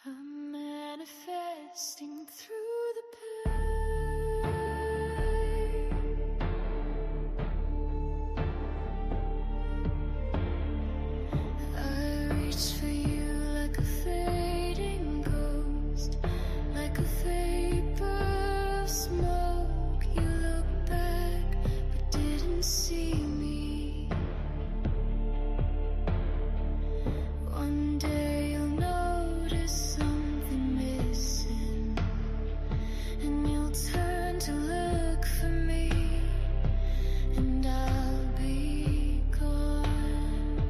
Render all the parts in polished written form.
I'm manifesting through the pain. I reach for you like a fading ghost, like a vapor of smoke. You look back but didn't see me. One day you'll notice something missing, and you'll turn to look for me, and I'll be gone.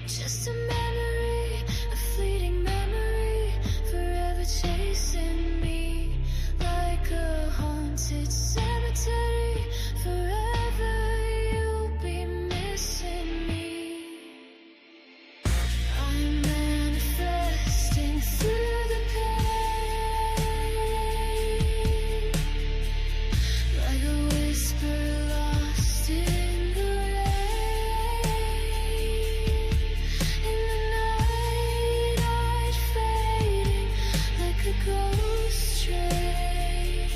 Just a memory, a fleeting memory, forever chasing me like a haunted cemetery. Forever you'll be missing me. I'm manifesting through the pain, like a whisper lost in the rain. In the night I'd fading like a ghost train.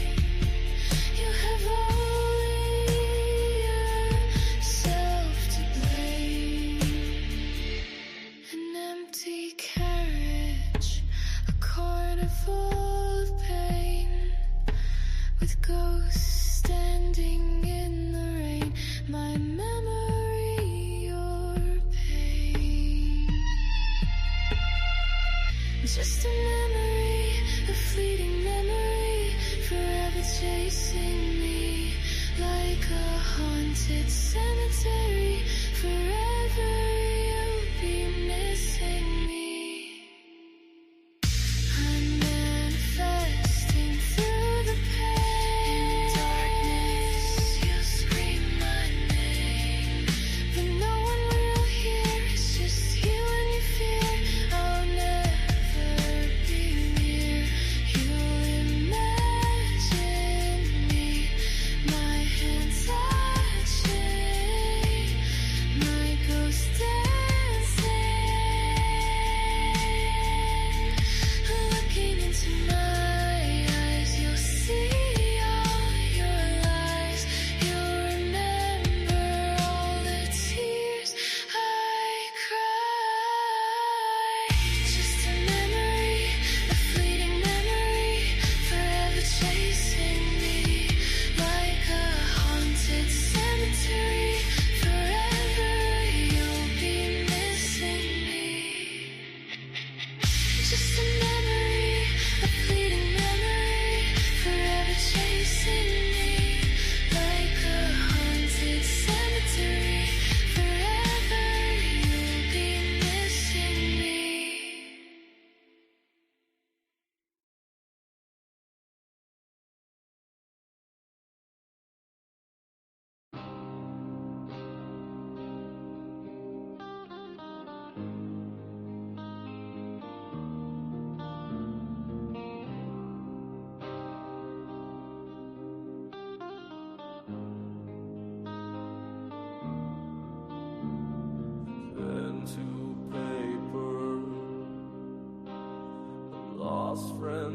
You have only yourself to blame. An empty carriage, a carnival of pain, with ghosts standing in the rain. My memory, your pain. Just a memory, a fleeting memory, forever chasing me like a haunted cemetery. Forever you'll be missing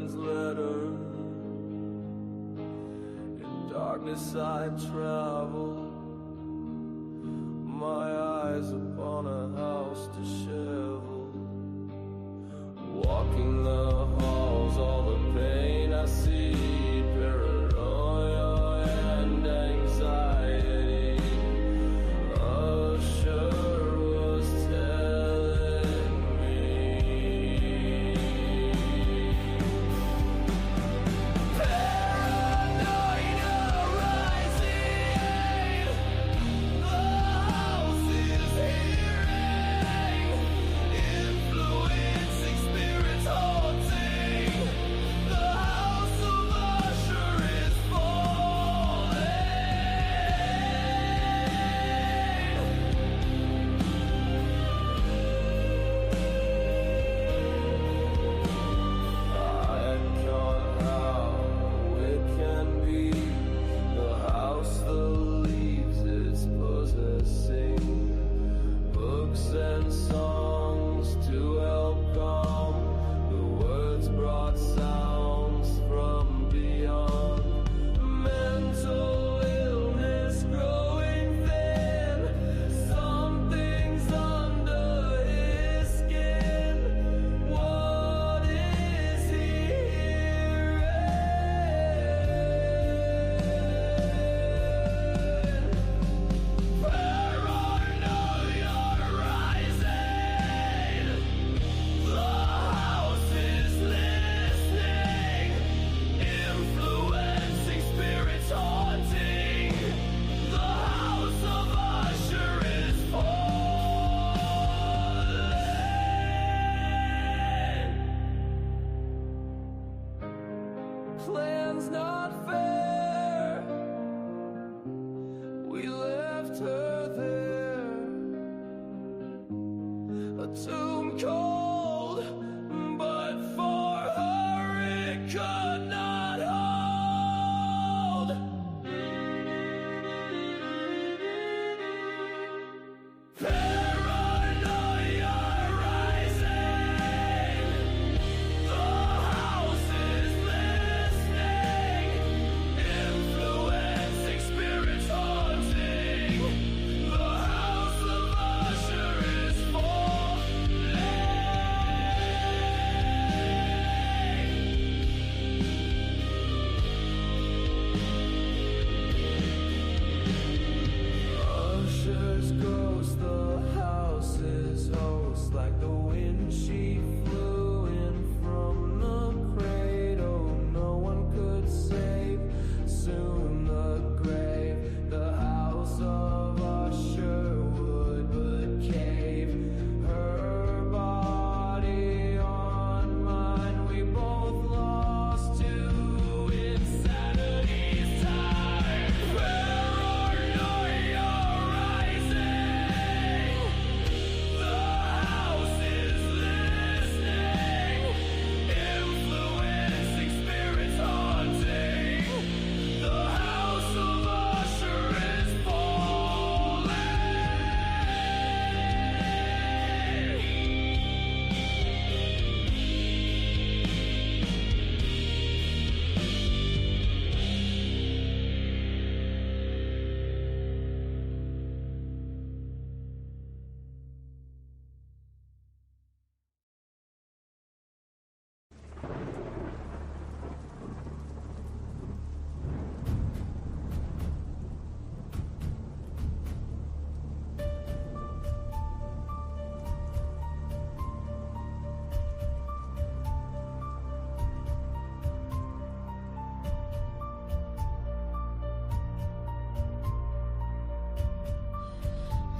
friend's letter. In darkness I travel, my eyes upon a house disheveled. Walking the halls, all the pain I see, paranoia and anxiety. Usher was telling me, paranoia rising, the house is hearing, influencing spirits haunting, the house of Usher is falling. I can't how it can be, the house the leaves is possessing, books and songs to help calm, the words brought sounds from beyond, mental illness growing thin, something's under his skin, what is he hearing? Paranoia rising, the house is listening, influencing spirits haunting, the house of Usher is falling. Plans not fair, we left her there, a tomb cold, but for her it could not hold. Paranoia rising, the house is listening, influencing spirits haunting, the house of Usher is falling. Usher's ghost, the house's host, like the wind she flew in from the cradle, no one could save, soon the grave, the house of Usher would but cave, her body on mine, we both lost to insanity's time. Paranoia rising, the house is listening, influencing spirits haunting, the house of Usher is falling.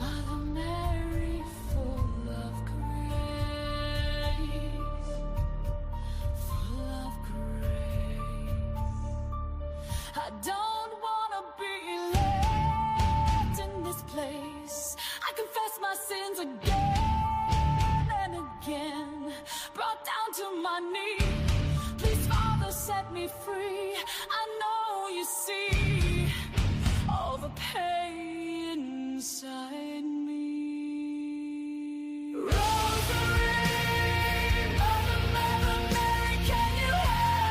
Mother Mary, full of grace, full of grace. I don't wanna be left in this place. I confess my sins again and again, brought down to my knees. Please, Father, set me free. I know you see all the pain inside me. Rosary, Mother Mary, can you help?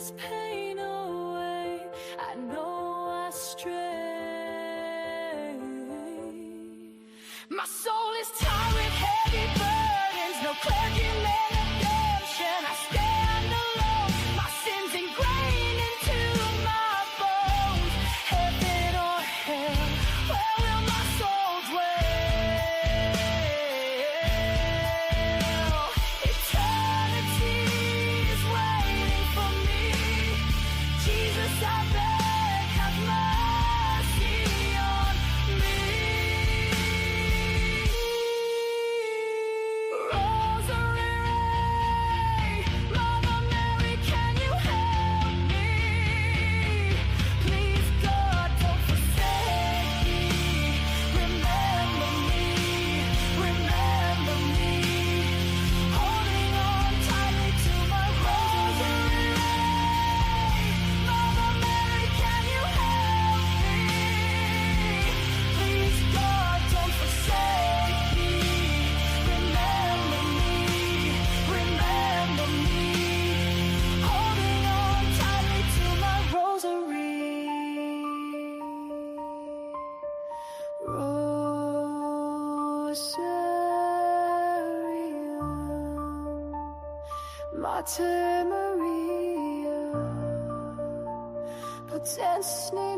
this pain away. I know I stray. My soul is tired with heavy burdens, no clergy man redemption. I stand alone, my sins ingrained into my bones. Heaven or hell, where will my soul dwell? Eternity is waiting for me. Jesus, I beg, have mercy on me. Rosary, Mother Mary, can you help me? Please, God, don't forsake me. Remember me, remember me. Holding on tightly to my rosary. Mother Mary, can you help me? Please, God, don't forsake me. Remember me, remember me. Holding on tightly to my rosary. Rosarium, Mater Maria, potensni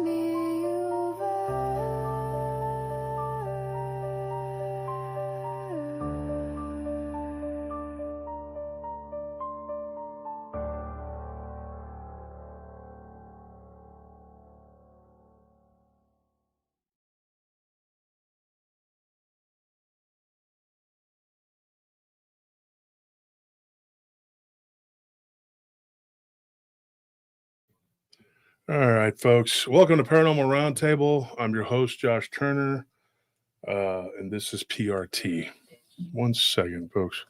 All right, folks. Welcome to Paranormal Roundtable. I'm your host, Josh Turner, and this is PRT. 1 second, folks.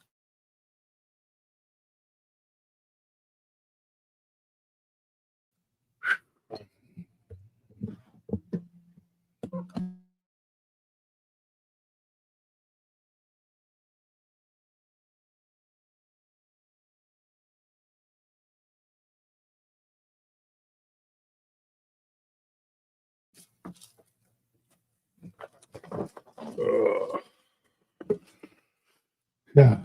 Yeah.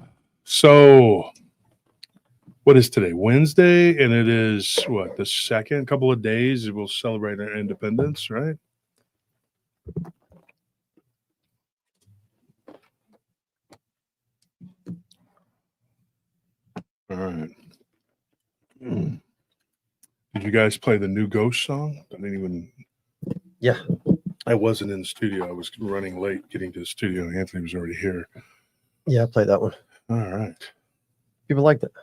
So, what is today? Wednesday, and it is what, the second couple of days we'll celebrate our independence, right? All right. Did you guys play the new Ghost song? I didn't even. Yeah. I wasn't in the studio. I was running late getting to the studio. Anthony was already here. Yeah, I played that one. All right. People liked it.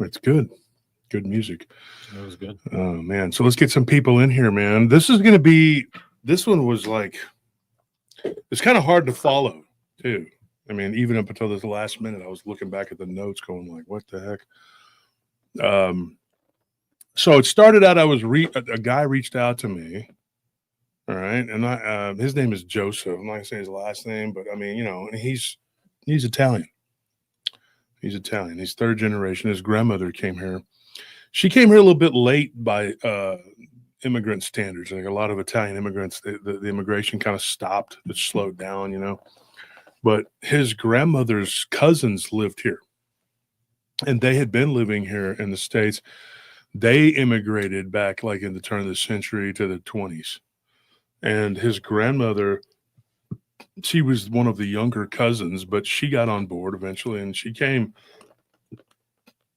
It's good. Good music. That was good. Oh, man. So let's get some people in here, man. This is going to be, this one was like, it's kind of hard to follow, too. I mean, even up until this last minute, I was looking back at the notes going like, what the heck? So it started out, a guy reached out to me. All right. And his name is Joseph. I'm not going to say his last name, but I mean, you know, and he's Italian. He's Italian. He's third generation. His grandmother came here. She came here a little bit late by immigrant standards. Like a lot of Italian immigrants, the immigration kind of stopped. It slowed down, you know. But his grandmother's cousins lived here. And they had been living here in the States. They immigrated back like in the turn of the century to the 20s. And his grandmother, she was one of the younger cousins, but she got on board eventually and she came.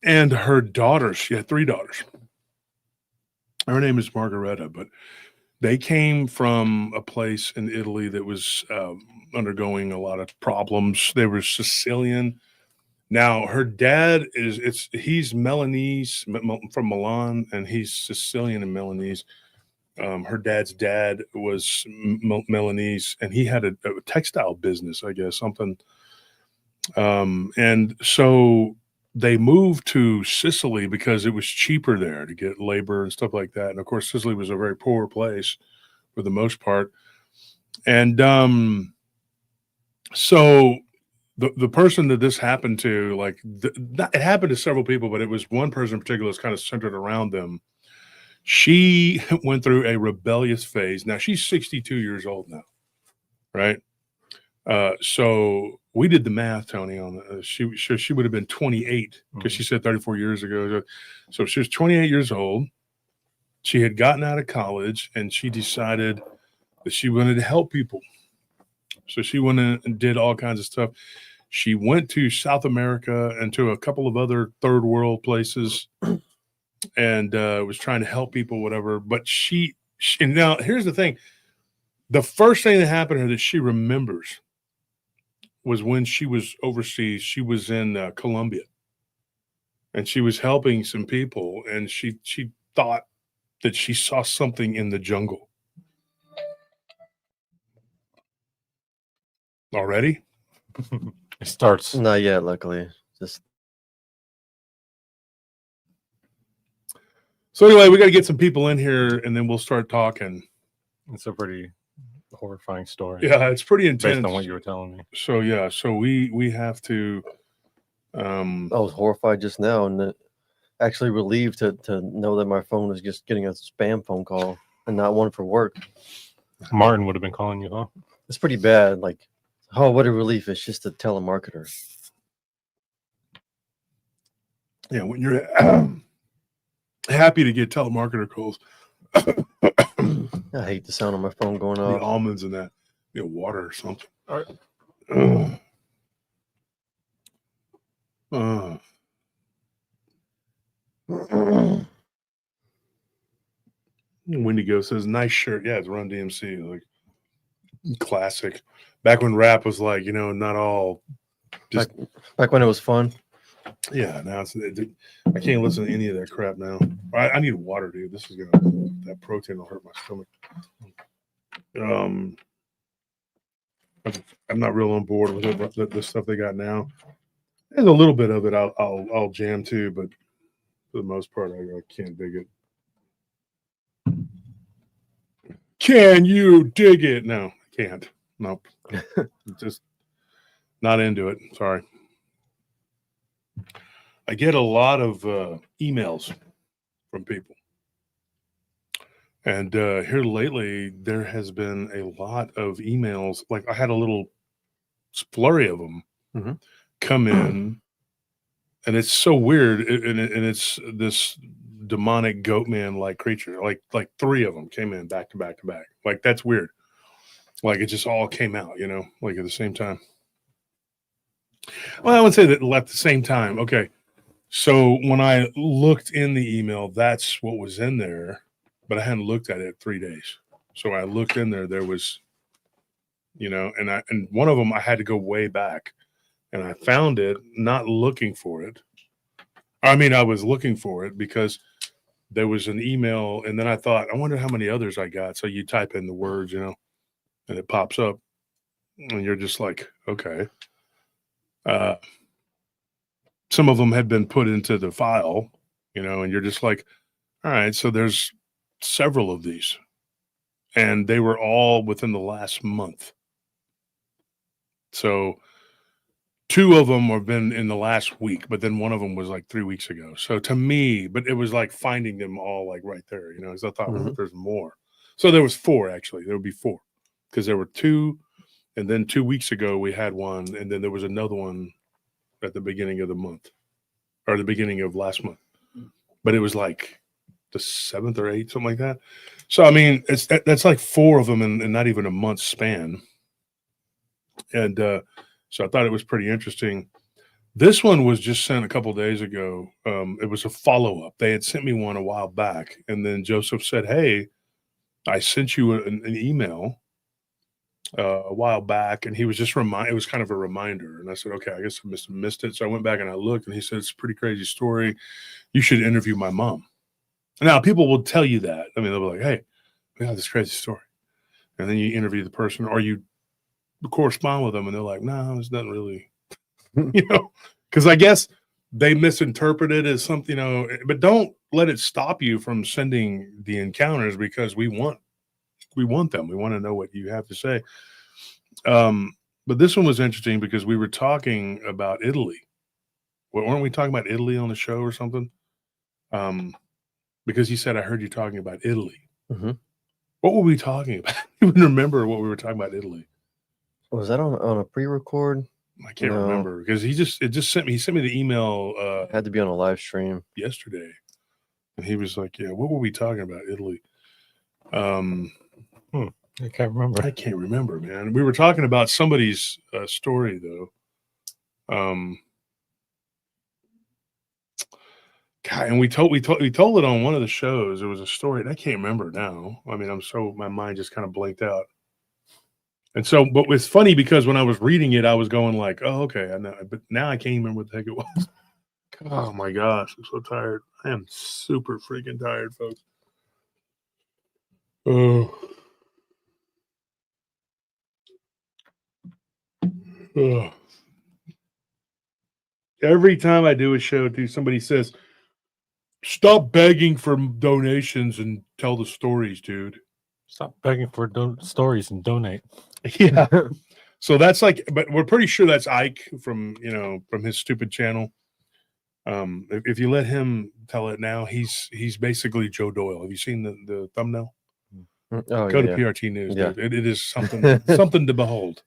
And her daughters, she had 3 daughters. Her name is Margareta, but they came from a place in Italy that was undergoing a lot of problems. They were Sicilian. Now, her dad he's Milanese from Milan, and he's Sicilian and Milanese. Her dad's dad was Milanese, and he had a textile business, I guess, something. And so they moved to Sicily because it was cheaper there to get labor and stuff like that. And of course, Sicily was a very poor place for the most part. And so the person that this happened to, like, it happened to several people, but it was one person in particular that's kind of centered around them. She went through a rebellious phase. Now she's 62 years old now, right? So we did the math, Tony, on she would have been 28 because she said 34 years ago. So she was 28 years old. She had gotten out of college and she decided that she wanted to help people. So she went in and did all kinds of stuff. She went to South America and to a couple of other third world places and was trying to help people, whatever. But she now here's the thing. The first thing that happened to her that she remembers was when she was overseas. She was in Colombia and she was helping some people and she thought that she saw something in the jungle. Already? It starts. Not yet, luckily. Just So anyway, we got to get some people in here and then we'll start talking. It's a pretty horrifying story. Yeah, it's pretty intense. Based on what you were telling me. So yeah, so we have to I was horrified just now and actually relieved to know that my phone was just getting a spam phone call and not one for work. Martin would have been calling you, huh? It's pretty bad. Like, oh, what a relief. It's just a telemarketer. yeah, when you're happy to get telemarketer calls. I hate the sound of my phone going The off. almonds and that, water or something. All right. Wendigo says, nice shirt. Yeah, it's Run DMC. Like, classic. Back when rap was like, not all just. Back when it was fun. Yeah, now I can't listen to any of that crap now. I need water, dude. This is that protein will hurt my stomach. I'm not real on board with it, the stuff they got now. There's a little bit of it I'll jam to, but for the most part, I can't dig it. Can you dig it? No, I can't. Nope. Just not into it. Sorry. I get a lot of emails from people. And here lately, there has been a lot of emails. Like I had a little flurry of them come in. And it's so weird. And it's this demonic Goatman like creature. Like three of them came in back to back to back. Like that's weird. Like it just all came out, like at the same time. Well, I would say that at the same time. Okay. So when I looked in the email, that's what was in there, but I hadn't looked at it 3 days. So I looked in there was, and one of them I had to go way back and I found it, not looking for it. I mean, I was looking for it because there was an email and then I thought, I wonder how many others I got. So you type in the words, and it pops up and you're just like, okay. Some of them had been put into the file, and you're just like, all right, so there's several of these. And they were all within the last month. So 2 of them have been in the last week, but then one of them was like 3 weeks ago. So to me, but it was like finding them all like right there, because I thought, well, there's more. So there was 4 actually. There would be 4 because there were 2. And then 2 weeks ago we had one. And then there was another one at the beginning of the month or the beginning of last month, but it was like the 7th or 8th, something like that. So, I mean, that's like 4 of them in not even a month span. And so I thought it was pretty interesting. This one was just sent a couple of days ago. It was a follow-up. They had sent me one a while back. And then Joseph said, hey, I sent you an email a while back, and he was just it was kind of a reminder. And I said, okay, I guess I missed it. So I went back and I looked, and he said, it's a pretty crazy story. You should interview my mom. Now, people will tell you that. I mean, they'll be like, hey, we got this crazy story. And then you interview the person, or you correspond with them, and they're like, no, it's not really, because I guess they misinterpret it as something, but don't let it stop you from sending the encounters because we want them. We want to know what you have to say. But this one was interesting because we were talking about Italy. Well, weren't we talking about Italy on the show or something? Because he said, I heard you talking about Italy. Mhm. What were we talking about? I don't even remember what we were talking about Italy. Was that on a pre-record? I can't No. remember because he sent me the email Had to be on a live stream. yesterday. And he was like, yeah, what were we talking about? Italy. I can't remember. I can't remember, man. We were talking about somebody's story though. God, and we told it on one of the shows. It was a story, and I can't remember now. I mean, my mind just kind of blanked out. And so, but it's funny because when I was reading it, I was going like, "Oh, okay," I know, but now I can't remember what the heck it was. Oh my gosh, I'm so tired. I am super freaking tired, folks. Oh. Oh. Every time I do a show, too, somebody says, "Stop begging for donations and tell the stories, dude." Stop begging for stories and donate. Yeah. So that's like, but we're pretty sure that's Ike from his stupid channel. If you let him tell it now, he's basically Joe Doyle. Have you seen the thumbnail? Oh, Go to yeah. PRT News, Yeah. dude. It is something to behold.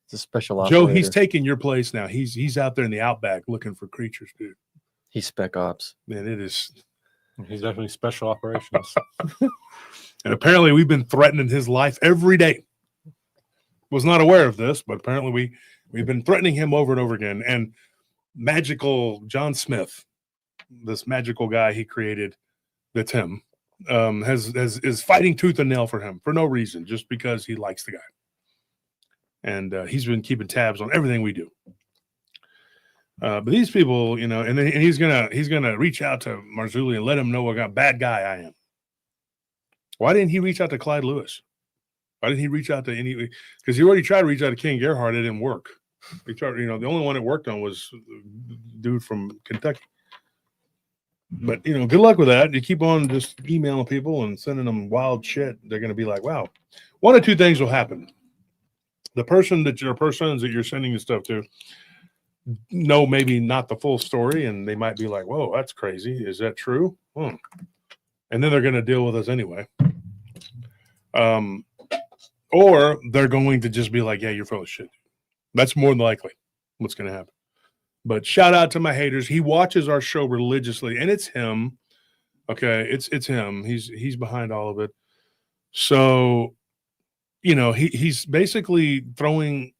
It's a special Joe, operator. he's taking your place now. He's out there in the outback looking for creatures, dude. He's spec ops. Man, it is. He's definitely special operations. And apparently we've been threatening his life every day. Was not aware of this, but apparently we've been threatening him over and over again. And magical John Smith, this magical guy he created, that's him, is fighting tooth and nail for him for no reason, just because he likes the guy. And he's been keeping tabs on everything we do. But these people, and he's gonna reach out to Marzulli and let him know what kind of bad guy I am. Why didn't he reach out to Clyde Lewis? Why didn't he reach out to any? Because he already tried to reach out to King Gerhardt. It didn't work. He tried, the only one it worked on was the dude from Kentucky. But good luck with that. You keep on just emailing people and sending them wild shit. They're going to be like, wow. One of two things will happen. The persons that you're sending the stuff to know maybe not the full story, and they might be like, whoa, that's crazy. Is that true? And then they're going to deal with us anyway. Or they're going to just be like, yeah, you're full of shit. That's more than likely what's going to happen. But shout out to my haters. He watches our show religiously, and it's him. Okay, it's him. He's behind all of it. So, he's basically throwing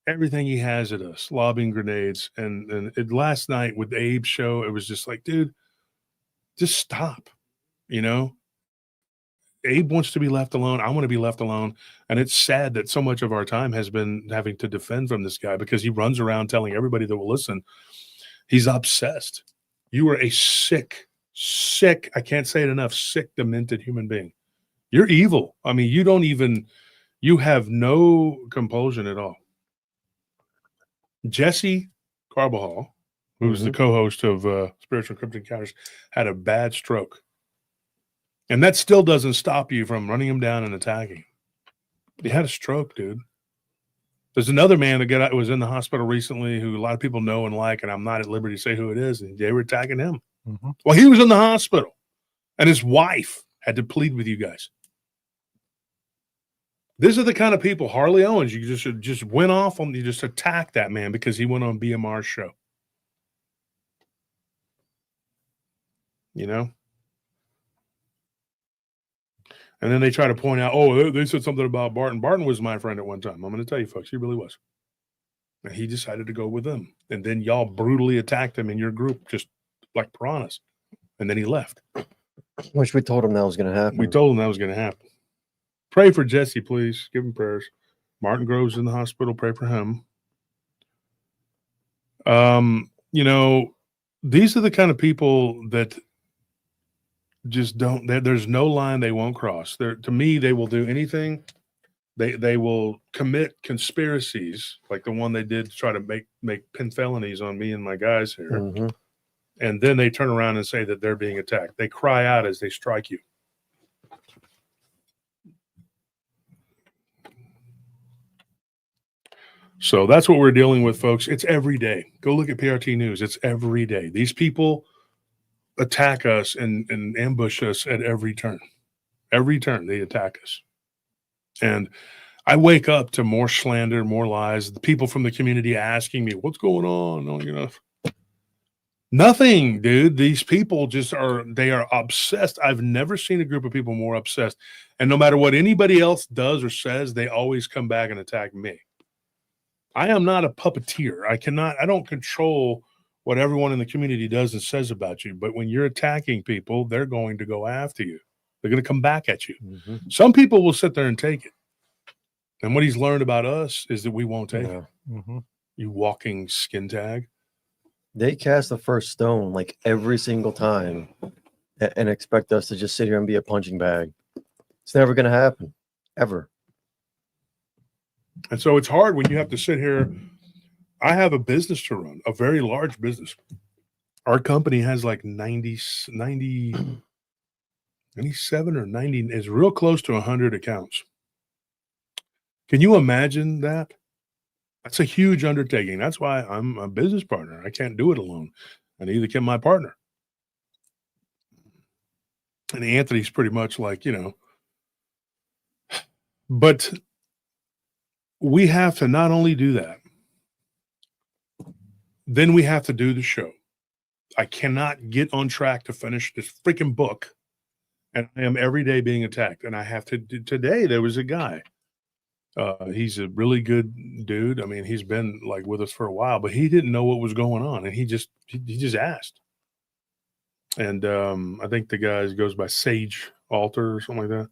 everything he has at us, lobbing grenades. And last night with Abe's show, it was just like, dude, just stop. Abe wants to be left alone. I want to be left alone. And it's sad that so much of our time has been having to defend from this guy because he runs around telling everybody that will listen he's obsessed. You are a sick, I can't say it enough, sick, demented human being. You're evil. I mean, you have no compulsion at all. Jesse Carbajal, who's the co-host of Spiritual Cryptic Encounters, had a bad stroke. And that still doesn't stop you from running him down and attacking. He had a stroke, dude. There's another man that was in the hospital recently who a lot of people know and like, and I'm not at liberty to say who it is, and they were attacking him. Mm-hmm. Well, he was in the hospital, and his wife had to plead with you guys. These are the kind of people, Harley Owens, you just went off on, you just attacked that man because he went on BMR's show. And then they try to point out, oh, they said something about Barton. Barton was my friend at one time. I'm going to tell you, folks, he really was. And he decided to go with them. And then y'all brutally attacked him in your group, just like piranhas. And then he left. Which we told him that was going to happen. We told him that was going to happen. Pray for Jesse, please. Give him prayers. Martin Grove's in the hospital. Pray for him. These are the kind of people that just don't, there's no line they won't cross. To me, they will do anything. They will commit conspiracies like the one they did to try to make pen felonies on me and my guys here. Mm-hmm. And then they turn around and say that they're being attacked. They cry out as they strike you. So that's what we're dealing with, folks. It's every day. Go look at PRT News. It's every day. These people attack us and ambush us at every turn. Every turn they attack us. And I wake up to more slander, more lies. The people from the community asking me, what's going on? Oh, you know, nothing, dude. These people just they are obsessed. I've never seen a group of people more obsessed. And no matter what anybody else does or says, they always come back and attack me. I am not a puppeteer. I don't control what everyone in the community does and says about you. But when you're attacking people, they're going to go after you. They're going to come back at you. Mm-hmm. Some people will sit there and take it. And what he's learned about us is that we won't take it. Mm-hmm. You walking skin tag. They cast the first stone like every single time and expect us to just sit here and be a punching bag. It's never going to happen, ever. And so it's hard when you have to sit here. I have a business to run, a very large business. Our company has like 97 or 90, is real close to 100 accounts. Can you imagine that? That's a huge undertaking. That's why I'm a business partner. I can't do it alone. And neither can my partner. And Anthony's pretty much like, you know, but we have to not only do that, then we have to do the show. I cannot get on track to finish this freaking book. And I am every day being attacked. And I have to do, today there was a guy. He's a really good dude. I mean, he's been like with us for a while, but he didn't know what was going on. And he just asked. And I think the guy goes by Sage Alter or something like that.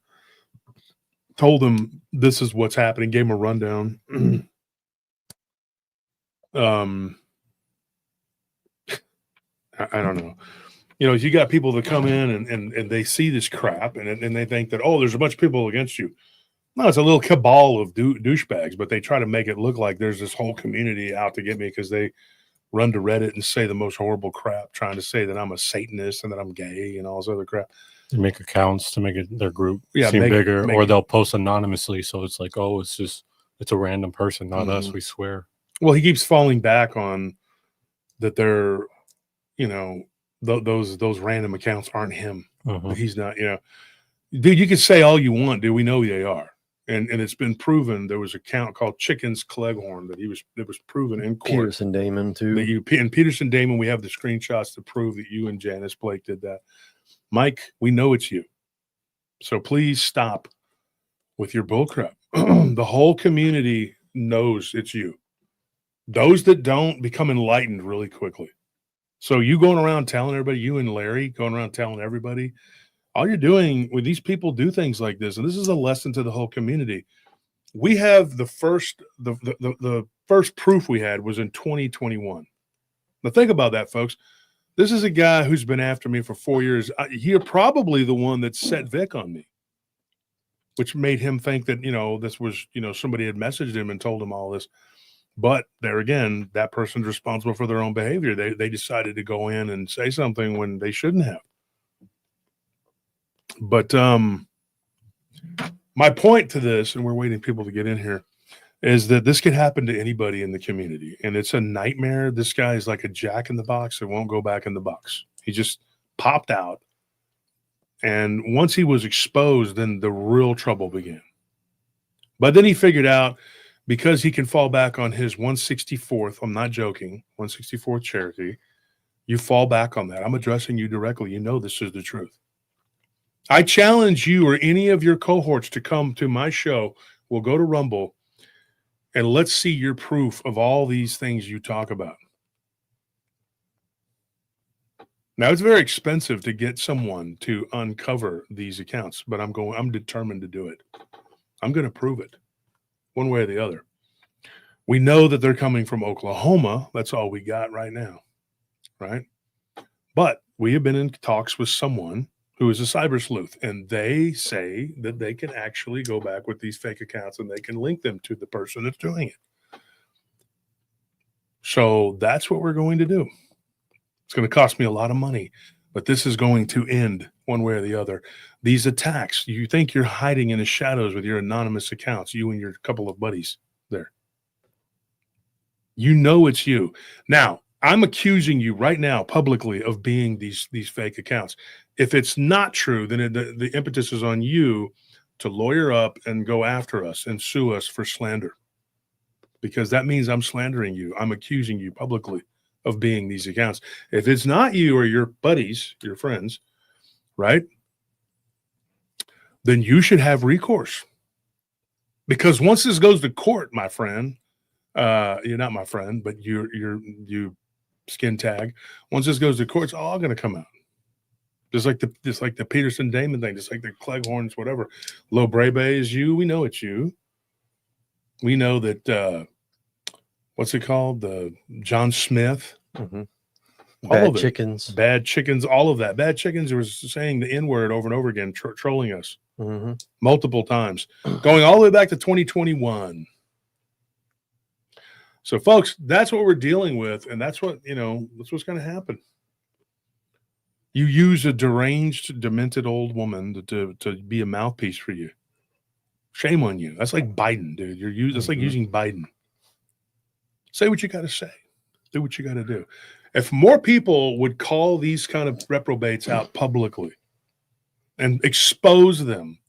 Told him this is what's happening, gave him a rundown. I don't know. You know, you got people that come in and they see this crap and they think that, oh, there's a bunch of people against you. No, it's a little cabal of douchebags, but they try to make it look like there's this whole community out to get me because they run to Reddit and say the most horrible crap, trying to say that I'm a Satanist and that I'm gay and all this other crap. They make accounts to make their group seem bigger, or they'll post anonymously. So it's like, oh, it's a random person, not us. We swear. Well, he keeps falling back on that they're, you know, those random accounts aren't him. He's not, you know, dude, you can say all you want, dude. We know they are. And it's been proven. There was an account called Chickens Cleghorn that was proven in court. Peterson Damon too. And Peterson Damon, we have the screenshots to prove that you and Janice Blake did that. Mike, we know it's you. So please stop with your bullcrap. The whole community knows it's you. Those that don't become enlightened really quickly. So you going around telling everybody, you and Larry going around telling everybody, all you're doing when these people do things like this, and this is a lesson to the whole community. We have the first proof we had was in 2021. Now think about that, folks. This is a guy who's been after me for 4 years. You're probably the one that set Vic on me, which made him think that, you know, this was, you know, somebody had messaged him and told him all this. But there again, that person's responsible for their own behavior. They decided to go in and say something when they shouldn't have. But my point to this, and we're waiting people to get in here, is that this could happen to anybody in the community. And it's a nightmare. This guy is like a jack in the box that won't go back in the box. He just popped out. And once he was exposed, then the real trouble began. But then he figured out, because he can fall back on his 164th, I'm not joking, 164th charity, you fall back on that. I'm addressing you directly. You know this is the truth. I challenge you or any of your cohorts to come to my show. We'll go to Rumble, and let's see your proof of all these things you talk about. Now, it's very expensive to get someone to uncover these accounts, but I'm determined to do it. I'm going to prove it one way or the other. We know that they're coming from Oklahoma. That's all we got right now, right? But we have been in talks with someone who is a cyber sleuth, and they say that they can actually go back with these fake accounts and they can link them to the person that's doing it. So that's what we're going to do. It's going to cost me a lot of money, but this is going to end one way or the other. These attacks, you think you're hiding in the shadows with your anonymous accounts, you and your couple of buddies there. You know it's you. Now, I'm accusing you right now publicly of being these fake accounts. If it's not true, then the impetus is on you to lawyer up and go after us and sue us for slander, because that means I'm slandering you. I'm accusing you publicly of being these accounts. If it's not you or your buddies, your friends, right, then you should have recourse. Because once this goes to court, my friend, you're not my friend, but you skin tag. Once this goes to court, it's all going to come out. Just like the Peterson Damon thing, just like the Cleghorns, whatever. Lo Brebe is you. We know it's you. We know that. What's it called? The John Smith. Mm-hmm. Bad chickens. All of that. Bad chickens was saying the N-word over and over again, trolling us multiple times, going all the way back to 2021. So, folks, that's what we're dealing with, and that's what's going to happen. You use a deranged, demented old woman to be a mouthpiece for you. Shame on you. That's like Biden, dude. That's like using Biden. Say what you got to say. Do what you got to do. If more people would call these kind of reprobates out publicly and expose them,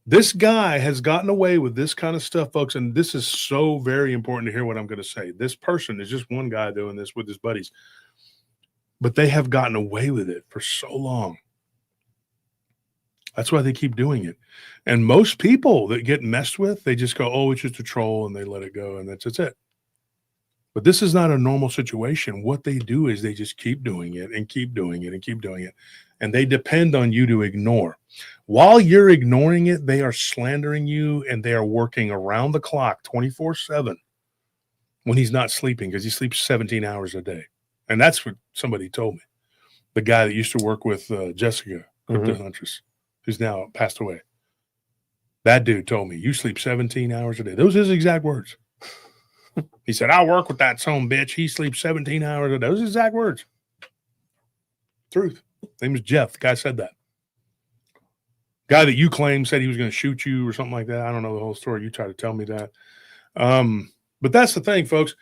this guy has gotten away with this kind of stuff, folks, and this is so very important to hear what I'm going to say. This person is just one guy doing this with his buddies, but they have gotten away with it for so long. That's why they keep doing it. And most people that get messed with, they just go, oh, it's just a troll, and they let it go, and that's it. But this is not a normal situation. What they do is they just keep doing it and keep doing it and keep doing it. And they depend on you to ignore. While you're ignoring it, they are slandering you, and they are working around the clock 24/7 when he's not sleeping, because he sleeps 17 hours a day. And that's what somebody told me. The guy that used to work with Jessica, Crypto Huntress, who's now passed away. That dude told me, you sleep 17 hours a day. Those are his exact words. He said, I work with that son bitch. He sleeps 17 hours a day. Those are his exact words. Truth. His name is Jeff. The guy said that. Guy that you claim said he was going to shoot you or something like that. I don't know the whole story. You try to tell me that. But that's the thing, folks.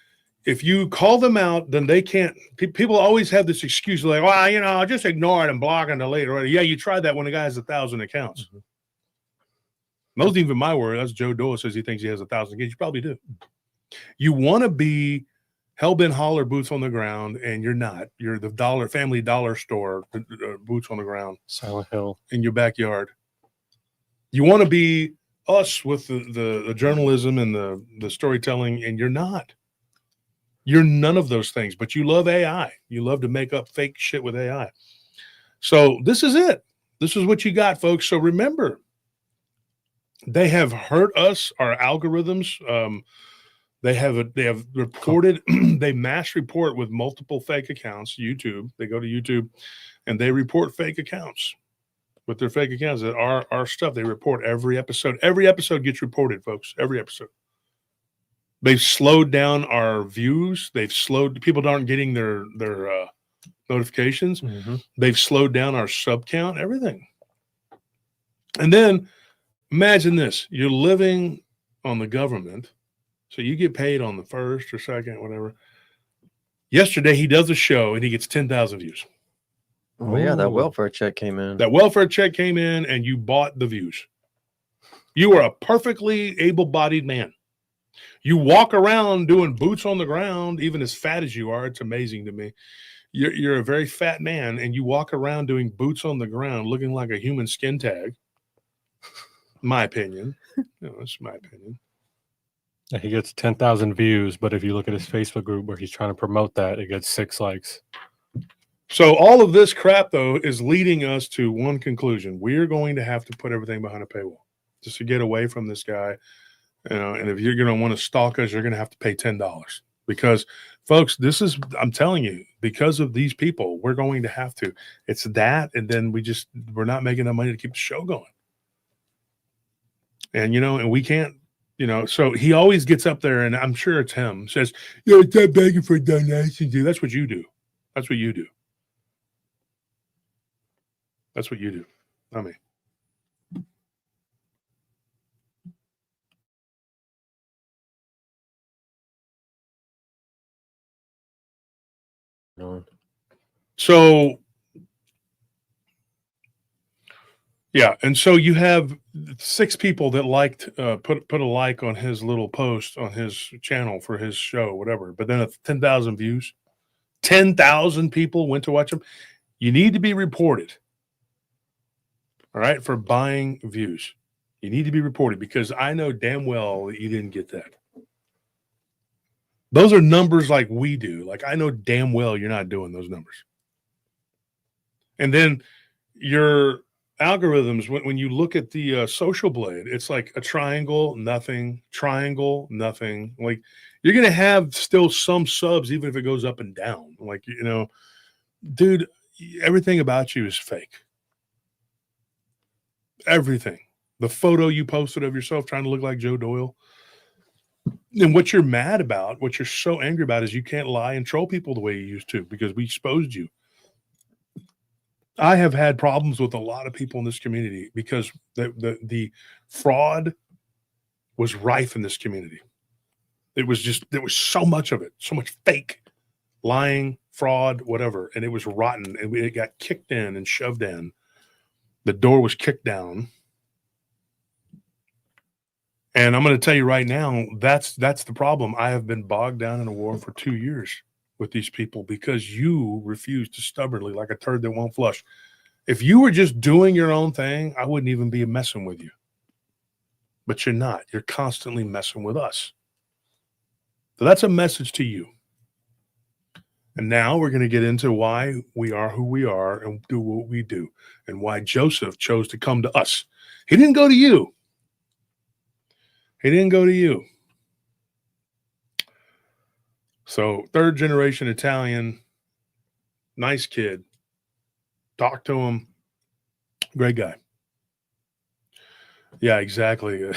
If you call them out, then they can't. People always have this excuse like, well, I'll just ignore it and block and delete it. Yeah, you tried that when a guy has 1,000 accounts. Those even my word. That's Joe Doyle says he thinks he has 1,000 accounts. You probably do. You want to be hell-bent holler boots on the ground, and you're not. You're the family dollar store boots on the ground. Silent Hill. In your backyard. You want to be us with the journalism and the storytelling, and you're not. You're none of those things, but you love AI. You love to make up fake shit with AI. So this is it. This is what you got, folks. So remember, they have hurt us, our algorithms. They have reported, they mass report with multiple fake accounts, YouTube. They go to YouTube and they report fake accounts with their fake accounts that are our stuff. They report every episode. Every episode gets reported, folks. Every episode. They've slowed down our views. People aren't getting their notifications. They've slowed down our sub count, everything. And then imagine this. You're living on the government. So you get paid on the first or second, whatever. Yesterday, he does a show and he gets 10,000 views. Oh, yeah, that welfare check came in. That welfare check came in and you bought the views. You are a perfectly able-bodied man. You walk around doing boots on the ground, even as fat as you are. It's amazing to me. You're a very fat man, and you walk around doing boots on the ground looking like a human skin tag. My opinion. That's my opinion. He gets 10,000 views, but if you look at his Facebook group where he's trying to promote that, it gets 6 likes. So all of this crap, though, is leading us to one conclusion. We're going to have to put everything behind a paywall just to get away from this guy. And if you're going to want to stalk us, you're going to have to pay $10. Because, folks, I'm telling you, because of these people, we're going to have to. It's that, and then we're not making enough money to keep the show going. And, and we can't. So he always gets up there, and I'm sure it's him, says, it's not begging for donations, dude. That's what you do. That's what you do. That's what you do. Not me. So, yeah, and so you have 6 people that liked put a like on his little post on his channel for his show, whatever. But then 10,000 views, 10,000 people went to watch him. You need to be reported, all right, for buying views. You need to be reported because I know damn well that you didn't get that. Those are numbers like we do. Like I know damn well you're not doing those numbers. And then your algorithms, when you look at the social blade, it's like a triangle, nothing, triangle, nothing. Like you're going to have still some subs, even if it goes up and down. Like, you know, dude, everything about you is fake. Everything. The photo you posted of yourself trying to look like Joe Doyle. And what you're mad about, what you're so angry about is you can't lie and troll people the way you used to because we exposed you. I have had problems with a lot of people in this community because the fraud was rife in this community. It was just, there was so much of it, so much fake, lying, fraud, whatever. And it was rotten and it got kicked in and shoved in. The door was kicked down. And I'm going to tell you right now, that's the problem. I have been bogged down in a war for 2 years with these people because you refuse to stubbornly, like a turd that won't flush. If you were just doing your own thing, I wouldn't even be messing with you. But you're not. You're constantly messing with us. So that's a message to you. And now we're going to get into why we are who we are and do what we do and why Joseph chose to come to us. He didn't go to you. He didn't go to you. So 3rd generation Italian, nice kid. Talk to him. Great guy. Yeah, exactly.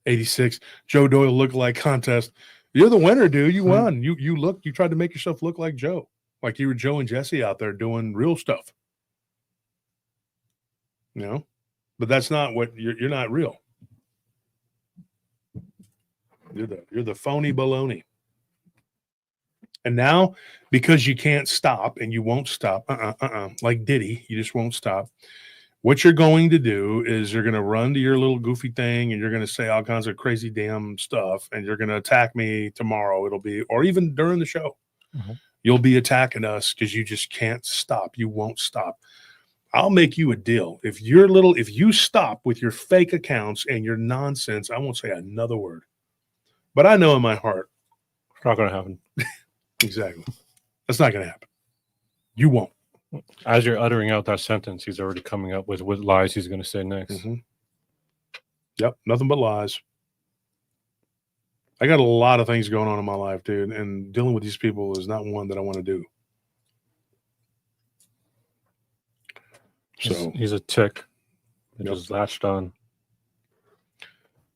86. Joe Doyle lookalike contest. You're the winner, dude. You won. You tried to make yourself look like Joe. Like you were Joe and Jesse out there doing real stuff. You know? But that's not what you're not real. You're the phony baloney. And now, because you can't stop and you won't stop, like Diddy, you just won't stop. What you're going to do is you're going to run to your little goofy thing and you're going to say all kinds of crazy damn stuff and you're going to attack me tomorrow. It'll be, or even during the show, you'll be attacking us because you just can't stop. You won't stop. I'll make you a deal. If you stop with your fake accounts and your nonsense, I won't say another word. But I know in my heart, it's not going to happen. Exactly. That's not going to happen. You won't. As you're uttering out that sentence, he's already coming up with what lies he's going to say next. Mm-hmm. Yep. Nothing but lies. I got a lot of things going on in my life, dude. And dealing with these people is not one that I want to do. So he's a tick. It just latched on.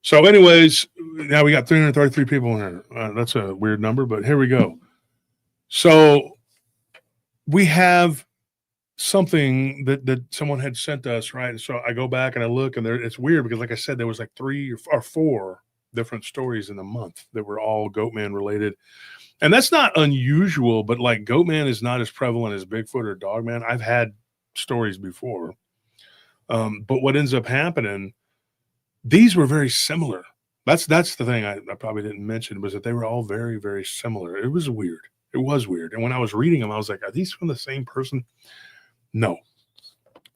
So anyways, now we got 333 people in here. That's a weird number, but here we go. So we have something that someone had sent us, right? So I go back and I look, and it's weird because, like I said, there was like 3 or 4 different stories in the month that were all Goatman related. And that's not unusual, but like Goatman is not as prevalent as Bigfoot or Dogman. I've had stories before. But what ends up happening, these were very similar. That's the thing I probably didn't mention, was that they were all very, very similar. It was weird. It was weird. And when I was reading them, I was like, are these from the same person? No.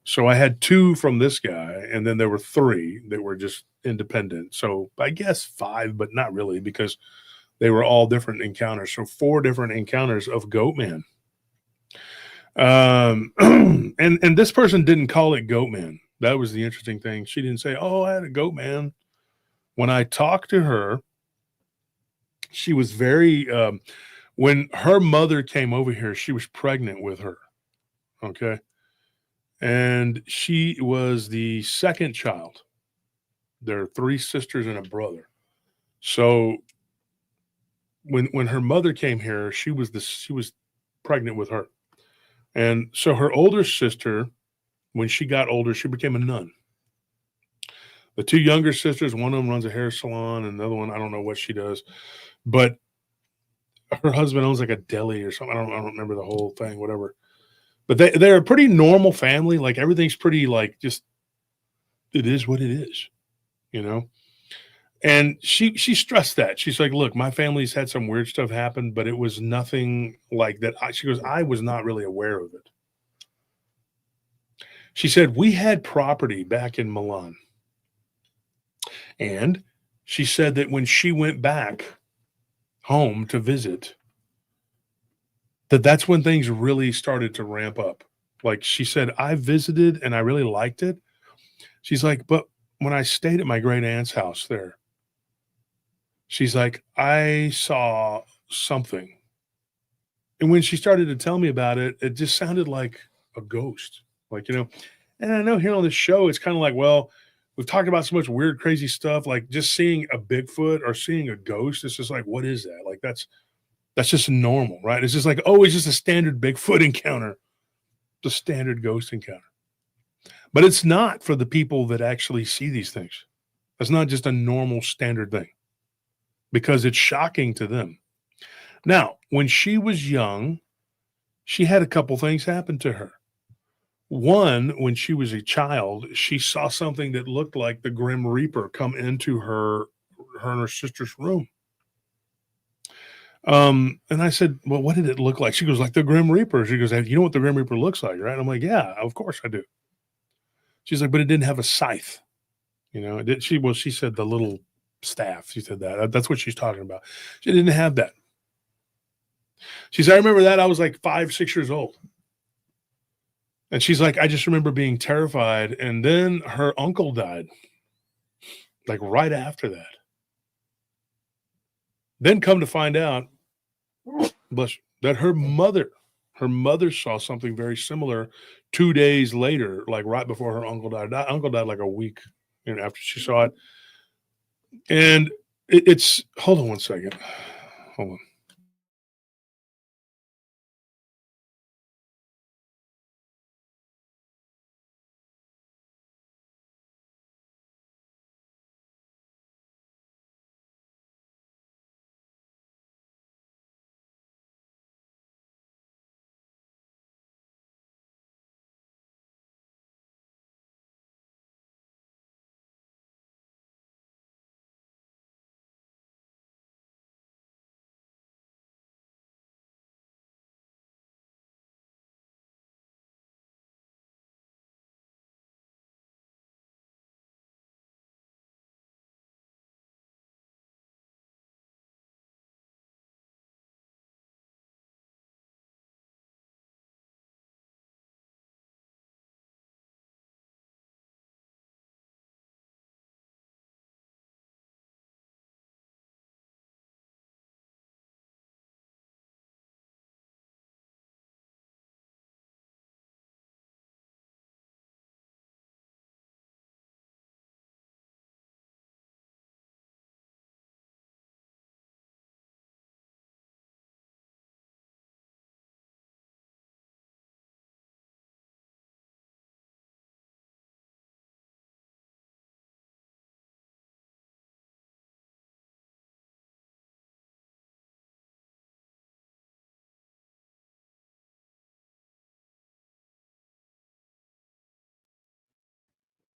So I had 2 from this guy, and then there were 3 that were just independent. So I guess 5, but not really, because they were all different encounters. So 4 different encounters of Goatman. And this person didn't call it Goatman. That was the interesting thing. She didn't say, oh, I had a Goatman. When I talked to her, she was very, when her mother came over here, she was pregnant with her. Okay. And she was the second child. There are 3 sisters and a brother. So when her mother came here, she was pregnant with her. And so her older sister, when she got older, she became a nun. The 2 younger sisters, one of them runs a hair salon, and the other one, I don't know what she does. But her husband owns like a deli or something. I don't remember the whole thing, whatever. But they're a pretty normal family. Like everything's pretty like just it is what it is, you know. And she stressed that. She's like, look, my family's had some weird stuff happen, but it was nothing like that. She goes, I was not really aware of it. She said, we had property back in Milan. And she said that when she went back home to visit, that's when things really started to ramp up. Like she said, I visited and I really liked it. She's like, but when I stayed at my great aunt's house there, she's like, I saw something. And when she started to tell me about it, it just sounded like a ghost. Like, you know, and I know here on this show, it's kind of like, well, we've talked about so much weird, crazy stuff. Like just seeing a Bigfoot or seeing a ghost, it's just like, what is that? Like that's just normal, right? It's just like, oh, it's just a standard Bigfoot encounter, the standard ghost encounter. But it's not for the people that actually see these things. It's not just a normal standard thing because it's shocking to them. Now, when she was young, she had a couple things happen to her. One, when she was a child, she saw something that looked like the Grim Reaper come into her and her sister's room. And I said, well, what did it look like? She goes, like the Grim Reaper. She goes, you know what the Grim Reaper looks like, right? I'm like, yeah, of course I do. She's like, but it didn't have a scythe. You know, she said the little staff. She said that's what she's talking about. She didn't have that. She said, I remember that. I was like 5, 6 years old. And she's like, I just remember being terrified. And then her uncle died, like right after that. Then come to find out, that her mother saw something very similar 2 days later, like right before her uncle died. That uncle died like a week after she saw it. And it's, hold on one second. Hold on.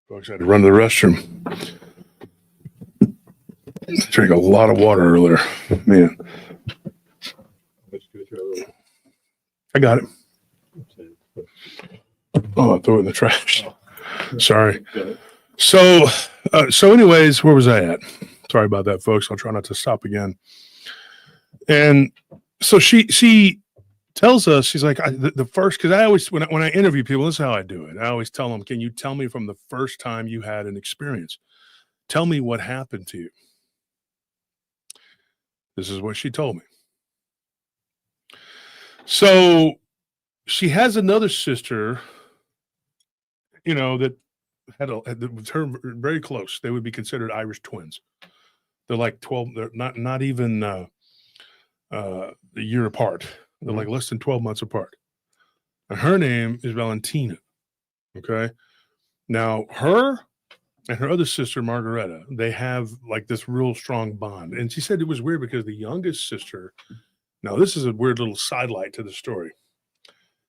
Folks, I had to run to the restroom. Drank a lot of water earlier. Man. I got it. Oh, I threw it in the trash. Sorry. So anyways, where was I at? Sorry about that, folks. I'll try not to stop again. And so she tells us, she's like, the first, because I always, when I interview people, this is how I do it. I always tell them, can you tell me from the first time you had an experience? Tell me what happened to you. This is what she told me. So she has another sister, that that was her very close. They would be considered Irish twins. They're like 12. They're not even a year apart. They're like less than 12 months apart. And her name is Valentina. Okay. Now her and her other sister, Margareta, they have like this real strong bond. And she said it was weird because the youngest sister Now, this is a weird little sidelight to the story.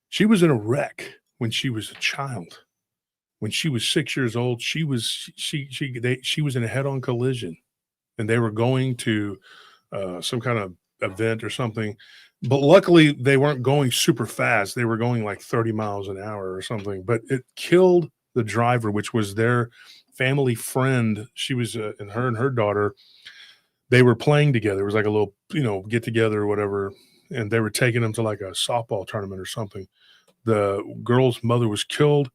She was in a wreck when she was a child. When she was 6 years old, she was in a head-on collision, and they were going to some kind of event or something. But luckily, they weren't going super fast. They were going like 30 miles an hour or something. But it killed the driver, which was their family friend. She was, and her daughter, they were playing together. It was like a little, get together or whatever. And they were taking them to like a softball tournament or something. The girl's mother was killed.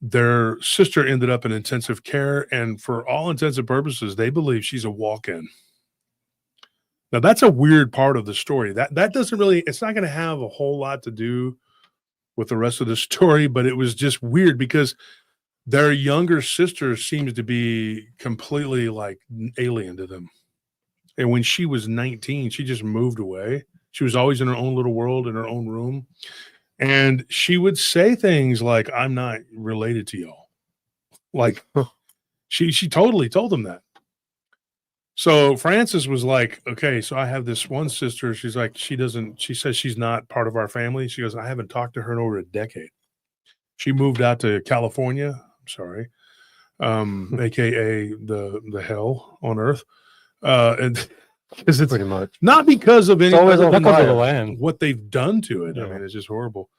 Their sister ended up in intensive care. And for all intents and purposes, they believe she's a walk-in. Now, that's a weird part of the story. That doesn't really, it's not going to have a whole lot to do with the rest of the story, but it was just weird because their younger sister seems to be completely like alien to them. And when she was 19, she just moved away. She was always in her own little world, in her own room. And she would say things like, I'm not related to y'all. Like, she totally told them that. So Frances was like, okay, so I have this one sister. She's like, she says she's not part of our family. She goes, I haven't talked to her in over a decade. She moved out to California. I'm sorry. AKA the hell on earth. And because it's pretty much not because of any because of the land, what they've done to it. Yeah. I mean, it's just horrible.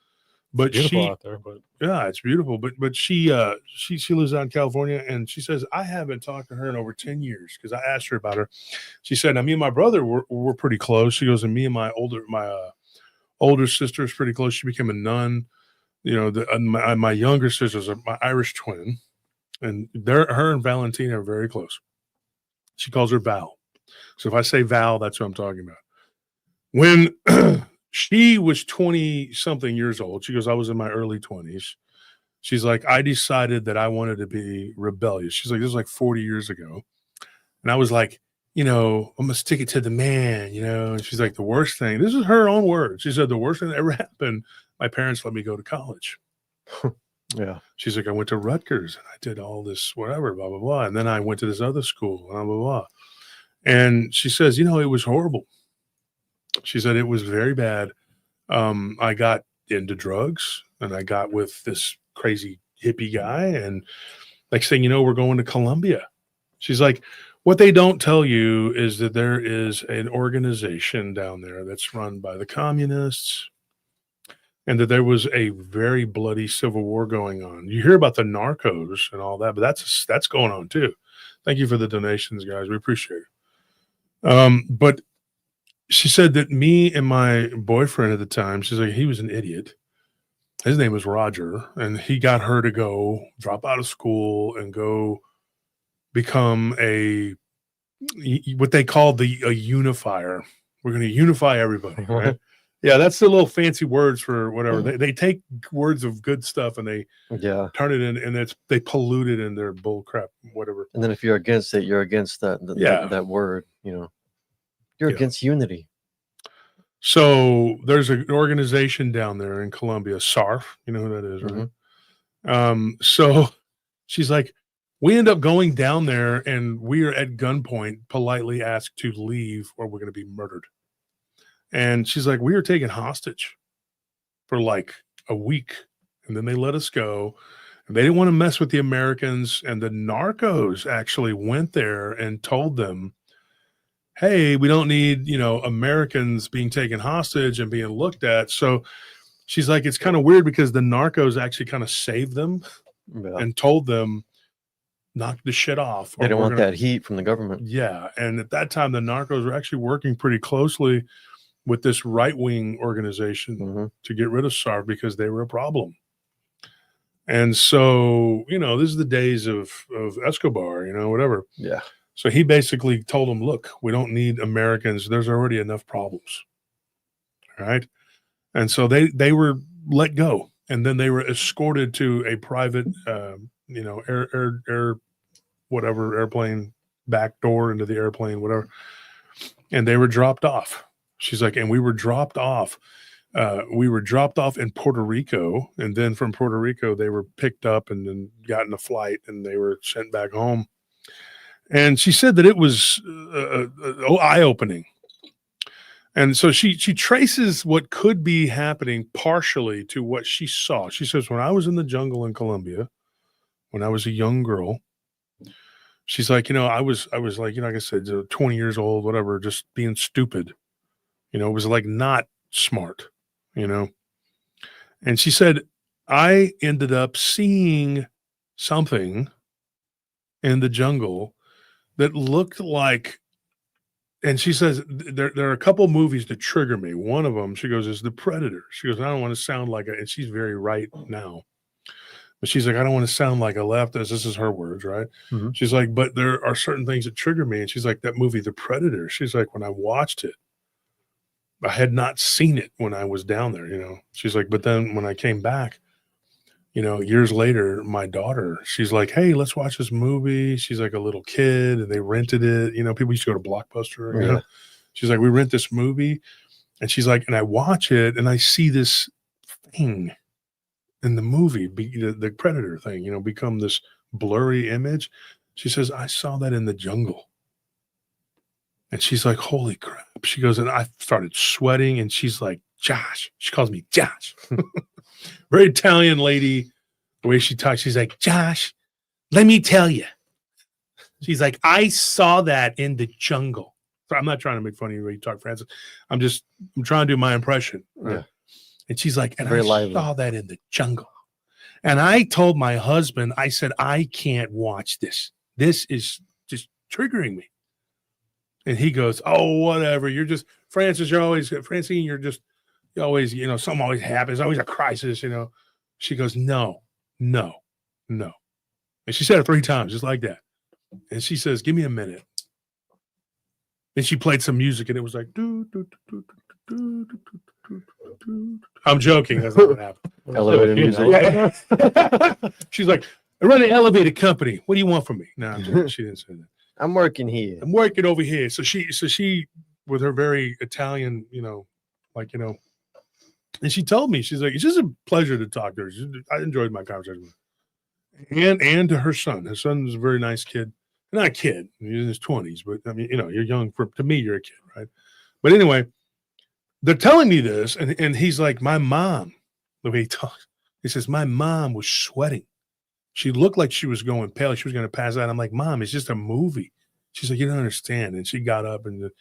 But it's beautiful out there, but yeah, it's beautiful. But she lives out in California, and she says I haven't talked to her in over 10 years because I asked her about her. She said, "Now me and my brother were pretty close." She goes, "And me and my older sister is pretty close. She became a nun. My younger sister's my Irish twin, and her and Valentina are very close. She calls her Val. So if I say Val, that's what I'm talking about. When she was 20 something years old, she goes, I was in my early 20s. She's like, I decided that I wanted to be rebellious. She's like, this was like 40 years ago. And I was like, I'm going to stick it to the man, And she's like, the worst thing, this is her own words. She said, the worst thing that ever happened, my parents let me go to college. Yeah. She's like, I went to Rutgers and I did all this, whatever, blah, blah, blah. And then I went to this other school, blah, blah, blah. And she says, it was horrible. She said it was very bad. I got into drugs and I got with this crazy hippie guy. And next thing you know, we're going to Colombia. She's like, what they don't tell you is that there is an organization down there that's run by the communists and that there was a very bloody civil war going on. You hear about the narcos and all that, but that's going on too. Thank you for the donations, guys. We appreciate it. But she said that me and my boyfriend at the time, she's like, he was an idiot. His name was Roger, and he got her to go drop out of school and go become what they called a unifier. We're going to unify everybody, right? Yeah, that's the little fancy words for whatever. They take words of good stuff and they turn it in, and they pollute it in their bull crap, whatever. And then if you're against it, you're against that word, You're against unity. So there's an organization down there in Colombia, SARF. You know who that is, right? Mm-hmm. So she's like, we end up going down there and we are at gunpoint, politely asked to leave or we're going to be murdered. And she's like, we were taken hostage for like a week. And then they let us go. And they didn't want to mess with the Americans. And the narcos actually went there and told them, hey, we don't need, Americans being taken hostage and being looked at. So she's like, it's kind of weird because the narcos actually kind of saved them and told them, knock the shit off. They don't want that heat from the government. Yeah. And at that time, the narcos were actually working pretty closely with this right-wing organization to get rid of SARF because they were a problem. And so, this is the days of Escobar, whatever. Yeah. So he basically told them, look, we don't need Americans. There's already enough problems. All right. And so they were let go. And then they were escorted to a private, airplane back door into the airplane, whatever. And they were dropped off. She's like, and we were dropped off. We were dropped off in Puerto Rico. And then from Puerto Rico, they were picked up and then got in a flight and they were sent back home. And she said that it was eye-opening. And so she traces what could be happening partially to what she saw. She says, when I was in the jungle in Colombia, when I was a young girl, she's like, I was like, like I said, 20 years old, whatever, just being stupid. It was like not smart, And she said, I ended up seeing something in the jungle that looked like, and she says, there are a couple movies that trigger me. One of them, she goes, is The Predator. She goes, I don't want to sound like and she's very right now. But she's like, I don't want to sound like a leftist. This is her words, right? Mm-hmm. She's like, but there are certain things that trigger me. And she's like, that movie, The Predator. She's like, when I watched it, I had not seen it when I was down there, She's like, but then when I came back, years later, my daughter, she's like, hey, let's watch this movie. She's like a little kid and they rented it. People used to go to Blockbuster. She's like, we rent this movie. And she's like, and I watch it and I see this thing in the movie, the Predator thing, become this blurry image. She says, I saw that in the jungle. And she's like, holy crap. She goes, and I started sweating. And she's like, Josh. She calls me Josh. Very Italian lady. The way she talks, she's like, Josh, let me tell you. She's like, I saw that in the jungle. So I'm not trying to make fun of you when you talk, Francis. I'm trying to do my impression. Right? Yeah. And she's like, and I saw that in the jungle. And I told my husband, I said, I can't watch this. This is just triggering me. And he goes, oh, whatever. You're just, Francis, Francine, you always, something always happens. Always a crisis, She goes, no. And she said it 3 times, just like that. And she says, give me a minute. And she played some music and it was like, I'm joking. That's not what happened. Elevator music. She's like, I run an elevator company. What do you want from me? No, she didn't say that. I'm working here. I'm working over here. So she, with her very Italian, and she told me, she's like, it's just a pleasure to talk to her. I enjoyed my conversation with her. And to her son. Her son is a very nice kid. Not a kid. He's in his 20s, but I mean, you're young. To me, you're a kid, right? But anyway, they're telling me this, and he's like, my mom, the way he talks, he says, my mom was sweating. She looked like she was going pale. She was going to pass out. I'm like, Mom, it's just a movie. She's like, you don't understand. And she got up, and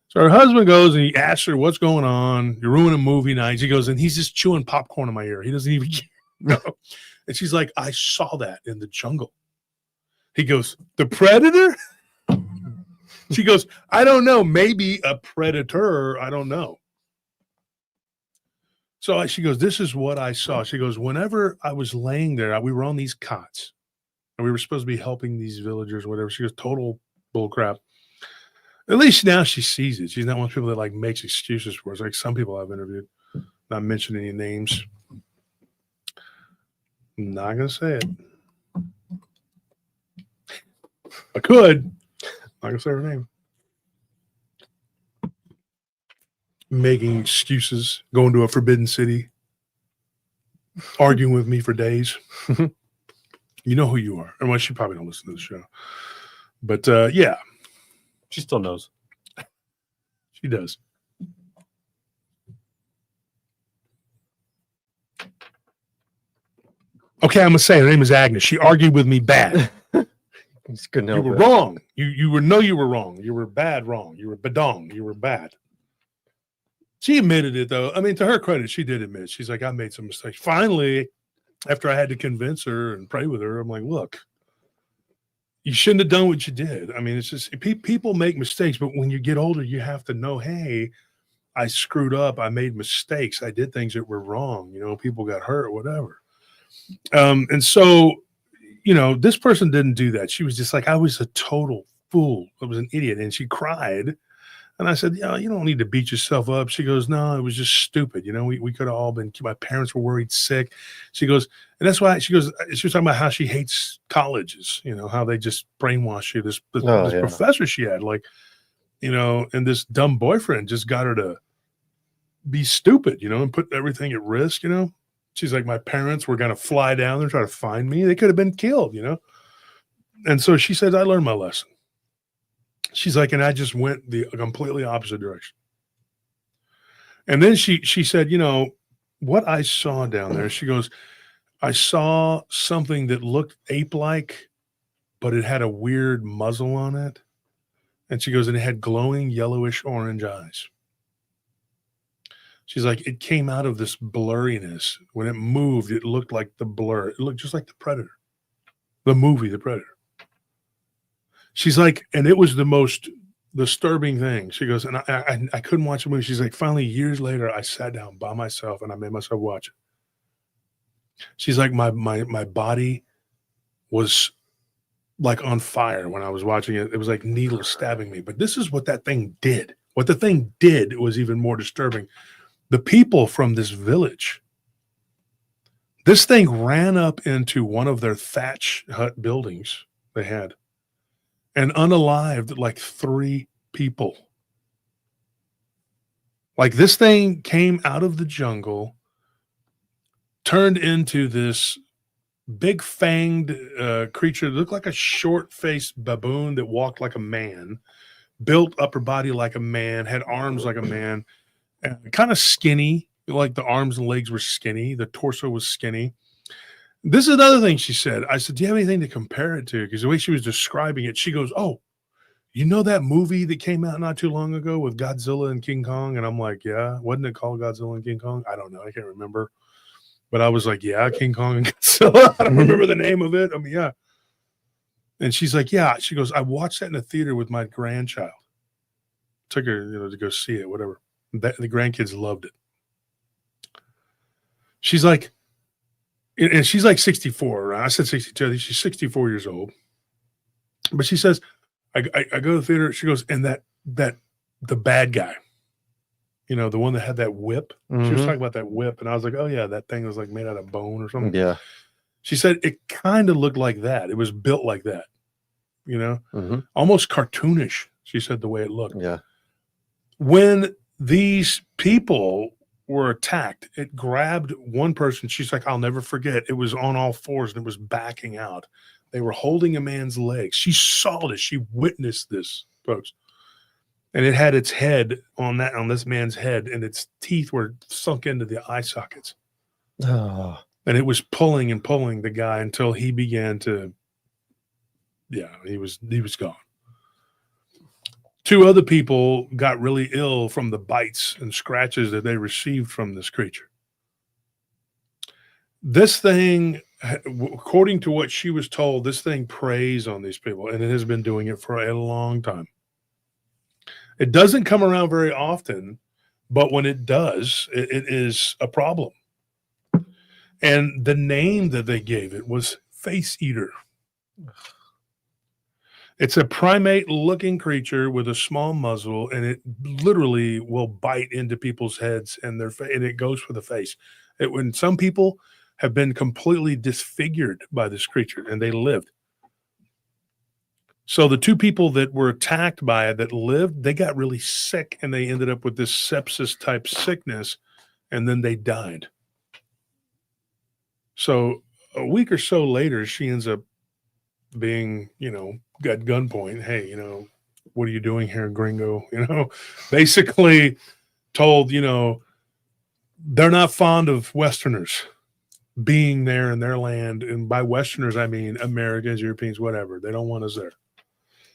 so her husband goes and he asks her, what's going on? You're ruining movie nights. He goes, and he's just chewing popcorn in my ear. He doesn't even care. And she's like, I saw that in the jungle. He goes, the Predator? She goes, I don't know. Maybe a predator. I don't know. So she goes, this is what I saw. She goes, whenever I was laying there, we were on these cots and we were supposed to be helping these villagers, whatever. She goes, total bull crap. At least now she sees it. She's not one of the people that makes excuses for us. Like some people I've interviewed, not mentioning any names. I'm not going to say it. I could. Not going to say her name. Making excuses, going to a forbidden city, arguing with me for days. You know who you are. Well, she probably don't listen to the show. But yeah. She still knows. She does. Okay, I'm going to say her name is Agnes. She argued with me bad. You were wrong. You were wrong. You were bad wrong. You were badong. You were bad. She admitted it, though. I mean, to her credit, she did admit. She's like, I made some mistakes. Finally, after I had to convince her and pray with her, I'm like, look, you shouldn't have done what you did. I mean, it's just people make mistakes, but when you get older, you have to know, hey, I screwed up. I made mistakes. I did things that were wrong. People got hurt, whatever. And so, this person didn't do that. She was just like, I was a total fool. I was an idiot. And she cried. And I said, you don't need to beat yourself up. She goes, no, it was just stupid. We could have all been, my parents were worried sick. She goes, and that's why she was talking about how she hates colleges, how they just brainwash you. This professor she had, and this dumb boyfriend just got her to be stupid, and put everything at risk, She's like, my parents were going to fly down there and try to find me. They could have been killed, And so she said, I learned my lesson. She's like, and I just went the completely opposite direction. And then she said, you know, what I saw down there, she goes, I saw something that looked ape-like, but it had a weird muzzle on it. And she goes, and it had glowing yellowish orange eyes. She's like, it came out of this blurriness. When it moved, it looked like the blur. It looked just like the Predator, the movie, The Predator. She's like, and it was the most disturbing thing. She goes, and I couldn't watch the movie. She's like, finally, years later, I sat down by myself and I made myself watch it. She's like, my body was like on fire when I was watching it. It was like needles stabbing me. But this is what that thing did. What the thing did was even more disturbing. The people from this village, this thing ran up into one of their thatch hut buildings they had and unalived like 3 people. Like this thing came out of the jungle, turned into this big fanged creature that looked like a short-faced baboon that walked like a man, built upper body like a man, had arms like a man, kind of skinny, like the arms and legs were skinny, the torso was skinny. This is another thing she said. I said, do you have anything to compare it to? Because the way she was describing it, she goes, oh, you know that movie that came out not too long ago with Godzilla and King Kong? And I'm like, yeah. Wasn't it called Godzilla and King Kong? I don't know. I can't remember. But I was like, yeah, King Kong and Godzilla. I don't remember the name of it. I mean, yeah. And she's like, yeah. She goes, I watched that in the theater with my grandchild. Took her, you know, to go see it, whatever. The grandkids loved it. She's like, and she's like 64. Right? I said 62. I think she's 64 years old. But she says, I go to the theater. She goes, and that the bad guy, you know, the one that had that whip. Mm-hmm. She was talking about that whip, and I was like, oh yeah, that thing was like made out of bone or something. Yeah. She said it kind of looked like that. It was built like that, you know, almost cartoonish. She said the way it looked. Yeah. When these people were attacked, it grabbed one person. She's like, I'll never forget. It was on all fours and it was backing out. They were holding a man's legs. She saw this. She witnessed this, folks. And it had its head on this man's head, and its teeth were sunk into the eye sockets. Oh. And it was pulling and pulling the guy until he began to, yeah, he was gone. 2 other people got really ill from the bites and scratches that they received from this creature. This thing, according to what she was told, this thing preys on these people, and it has been doing it for a long time. It doesn't come around very often, but when it does, it is a problem. And the name that they gave it was Face Eater. It's a primate-looking creature with a small muzzle, and it literally will bite into people's heads and and it goes for the face. When some people have been completely disfigured by this creature, and they lived. So the 2 people that were attacked by it that lived, they got really sick, and they ended up with this sepsis-type sickness, and then they died. So a week or so later, she ends up being, you know, at gunpoint. Hey, you know, what are you doing here, gringo? You know, basically told, you know, they're not fond of Westerners being there in their land. And by Westerners, I mean Americans, Europeans, whatever. They don't want us there.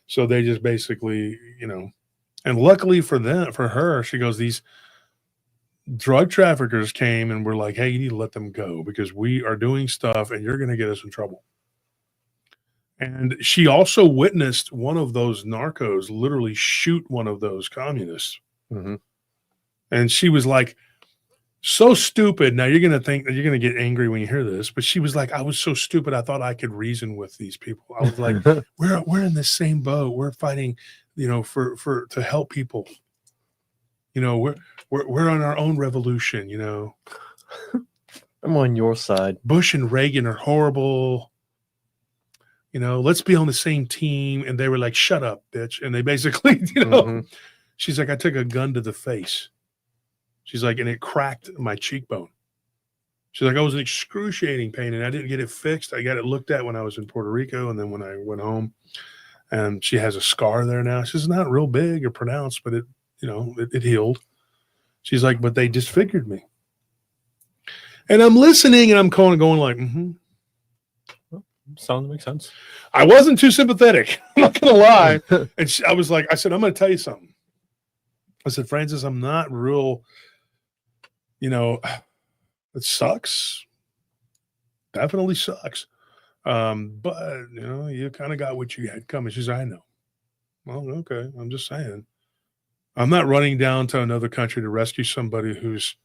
So they just basically, you know, and luckily for her, she goes, these drug traffickers came and were like, hey, you need to let them go because we are doing stuff and you're going to get us in trouble. And she also witnessed one of those narcos literally shoot one of those communists. Mm-hmm. And she was like, so stupid. Now you're going to think that you're going to get angry when you hear this, but she was like, I was so stupid. I thought I could reason with these people. I was like, we're in the same boat. We're fighting, you know, to help people. You know, we're on our own revolution, you know. I'm on your side. Bush and Reagan are horrible. You know, let's be on the same team. And they were like, shut up, bitch. And they basically, you know, she's like, I took a gun to the face. She's like, and it cracked my cheekbone. She's like, I was in excruciating pain and I didn't get it fixed. I got it looked at when I was in Puerto Rico. And then when I went home, and she has a scar there now. She's not real big or pronounced, but it, you know, it healed. She's like, but they disfigured me. And I'm listening and I'm going like, Sounds makes sense. I wasn't too sympathetic. I'm not going to lie. And I was like, I said, I'm going to tell you something. I said, Francis, I'm not real, it sucks. Definitely sucks. But, you kind of got what you had coming. She said, I know. Well, okay. I'm just saying. I'm not running down to another country to rescue somebody who's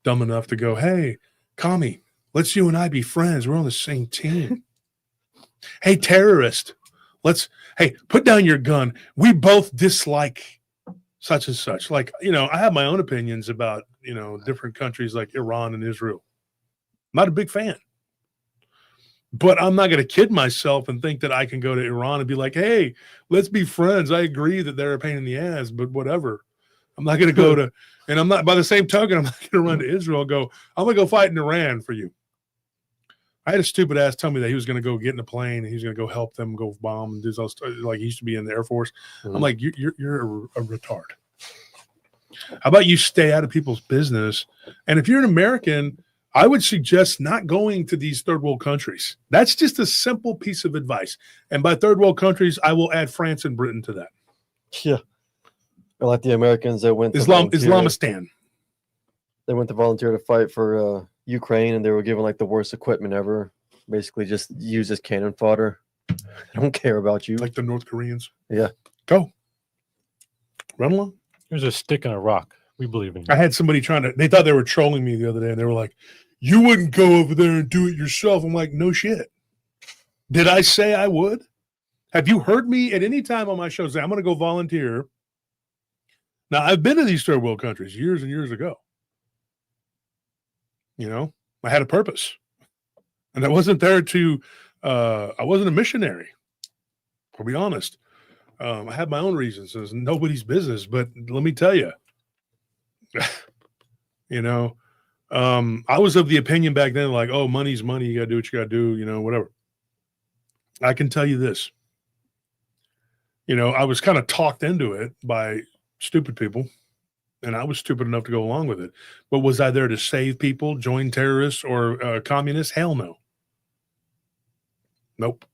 dumb enough to go, hey, commie, let's you and I be friends. We're on the same team. Hey, terrorist, put down your gun. We both dislike such and such. Like, I have my own opinions about, different countries like Iran and Israel. Not a big fan. But I'm not going to kid myself and think that I can go to Iran and be like, hey, let's be friends. I agree that they're a pain in the ass, but whatever. I'm not going to go to, and I'm not, by the same token, I'm not going to run to Israel and go, I'm going to go fight in Iran for you. I had a stupid ass tell me that he was going to go get in a plane and he's going to go help them go bomb and do those, like he used to be in the Air Force. I'm like, you're a retard. How about you stay out of people's business? And if you're an American, I would suggest not going to these third world countries. That's just a simple piece of advice. And by third world countries, I will add France and Britain to that. Yeah. Like the Americans that went to Islamistan. They went to volunteer to fight for Ukraine, and they were given like the worst equipment ever. Basically, just used as cannon fodder. I don't care about you. Like the North Koreans. Yeah. Go. Run along. There's a stick and a rock. We believe in you. I had somebody they thought they were trolling me the other day, and they were like, you wouldn't go over there and do it yourself. I'm like, no shit. Did I say I would? Have you heard me at any time on my show say, I'm going to go volunteer? Now, I've been to these third world countries years and years ago. I had a purpose. And I wasn't there I wasn't a missionary, to be honest. I had my own reasons. It's nobody's business. But let me tell you, I was of the opinion back then, like, oh, money's money. You got to do what you got to do, whatever. I can tell you this. I was kind of talked into it by stupid people, and I was stupid enough to go along with it. But was I there to save people, join terrorists, or communists? Hell no. Nope.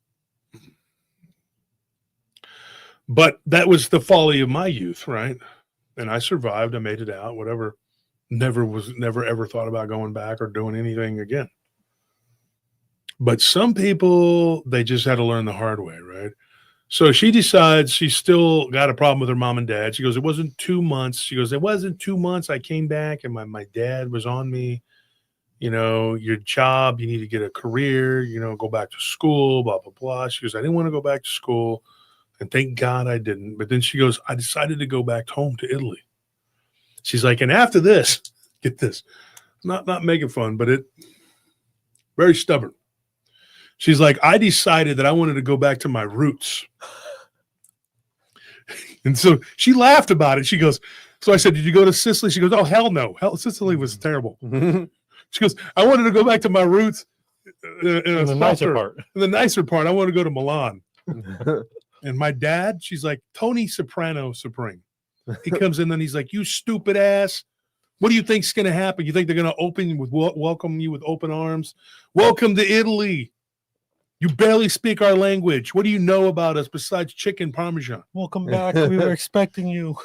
But that was the folly of my youth, right? And I survived. I made it out, whatever. Never ever thought about going back or doing anything again. But some people, they just had to learn the hard way, right? So she decides she's still got a problem with her mom and dad. She goes, it wasn't 2 months. She goes, it wasn't 2 months. I came back and my dad was on me. Your job, you need to get a career, go back to school, blah, blah, blah. She goes, I didn't want to go back to school. And thank God I didn't. But then she goes, I decided to go back home to Italy. She's like, and after this, get this, not making fun, but very stubborn. She's like, I decided that I wanted to go back to my roots. And so she laughed about it. She goes, so I said, did you go to Sicily? She goes, oh, hell no. Sicily was terrible. She goes, I wanted to go back to my roots in the nicer part. In the nicer part, I want to go to Milan. And my dad, she's like, Tony Soprano Supreme. He comes in and he's like, you stupid ass. What do you think's going to happen? You think they're going to welcome you with open arms? Welcome to Italy. You barely speak our language. What do you know about us besides chicken parmesan? Welcome back. We were expecting you.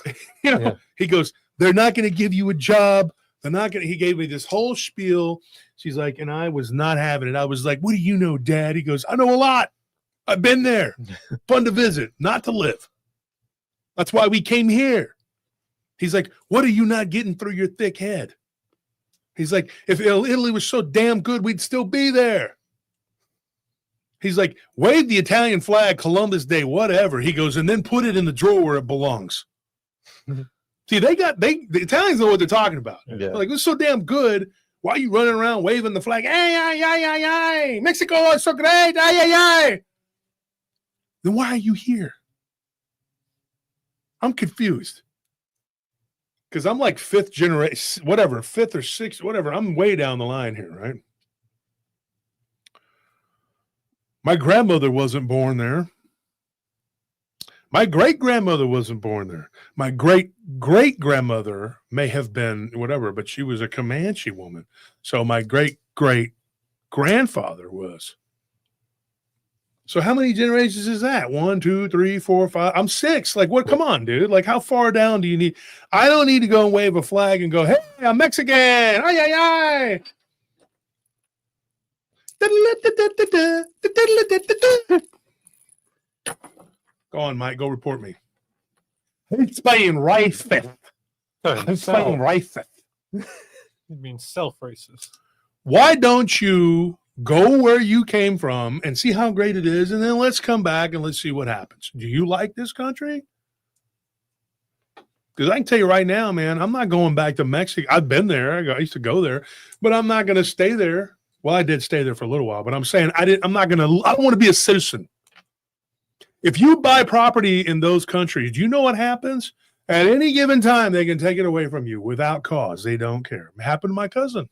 He goes, they're not going to give you a job. They're not going to. He gave me this whole spiel. She's like, and I was not having it. I was like, what do you know, Dad? He goes, I know a lot. I've been there. Fun to visit, not to live. That's why we came here. He's like, what are you not getting through your thick head? He's like, if Italy was so damn good, we'd still be there. He's like, wave the Italian flag, Columbus Day, whatever. He goes, and then put it in the drawer where it belongs. See, the Italians know what they're talking about. Yeah. They're like, it's so damn good. Why are you running around waving the flag? Ay, ay, ay, ay, ay. Mexico is so great. Ay, ay, ay. Then why are you here? I'm confused. Because I'm like fifth generation, whatever, fifth or sixth, whatever. I'm way down the line here, right? My grandmother wasn't born there. My great-grandmother wasn't born there. My great-great-grandmother may have been whatever, but she was a Comanche woman. So my great-great-grandfather was. So how many generations is that? 1, 2, 3, 4, 5. I'm 6. Like, what? Come on, dude. Like, how far down do you need? I don't need to go and wave a flag and go, hey, I'm Mexican. Ay, ay, ay. Go on, Mike. Go report me. It's being racist. It's being racist. It means self-racist. Why don't you go where you came from and see how great it is, and then let's come back and let's see what happens. Do you like this country? Because I can tell you right now, man, I'm not going back to Mexico. I've been there. I used to go there, but I'm not going to stay there. Well, I did stay there for a little while, but I'm saying I don't want to be a citizen. If you buy property in those countries, do you know what happens? At any given time, they can take it away from you without cause. They don't care. It happened to my cousin.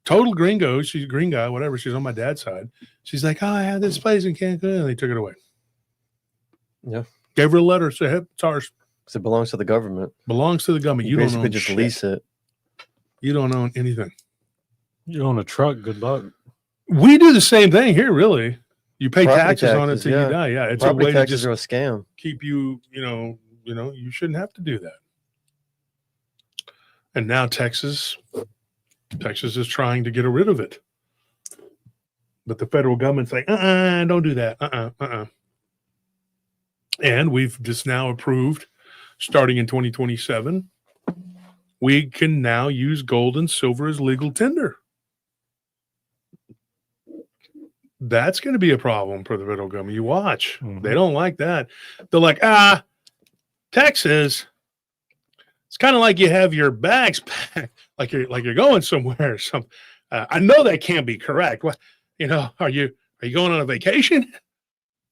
Total gringo. She's a green guy, whatever. She's on my dad's side. She's like, oh, I have this place in Cancun. And they took it away. Yeah. Gave her a letter. Said, hey, it's ours. Because it belongs to the government. Belongs to the government. You don't own just shit. Lease it. You don't own anything. You own a truck. Good luck. We do the same thing here, really. You pay Property taxes on it till you die. Yeah, it's property a way to taxes just are a scam. Keep you, you shouldn't have to do that. And now Texas is trying to get rid of it. But the federal government's like, don't do that. And we've just now approved, starting in 2027, we can now use gold and silver as legal tender. That's going to be a problem for the federal government. You watch. Mm-hmm. They don't like that. They're like, Texas. It's kind of like you have your bags packed, like you're going somewhere. I know that can't be correct. What, are you going on a vacation?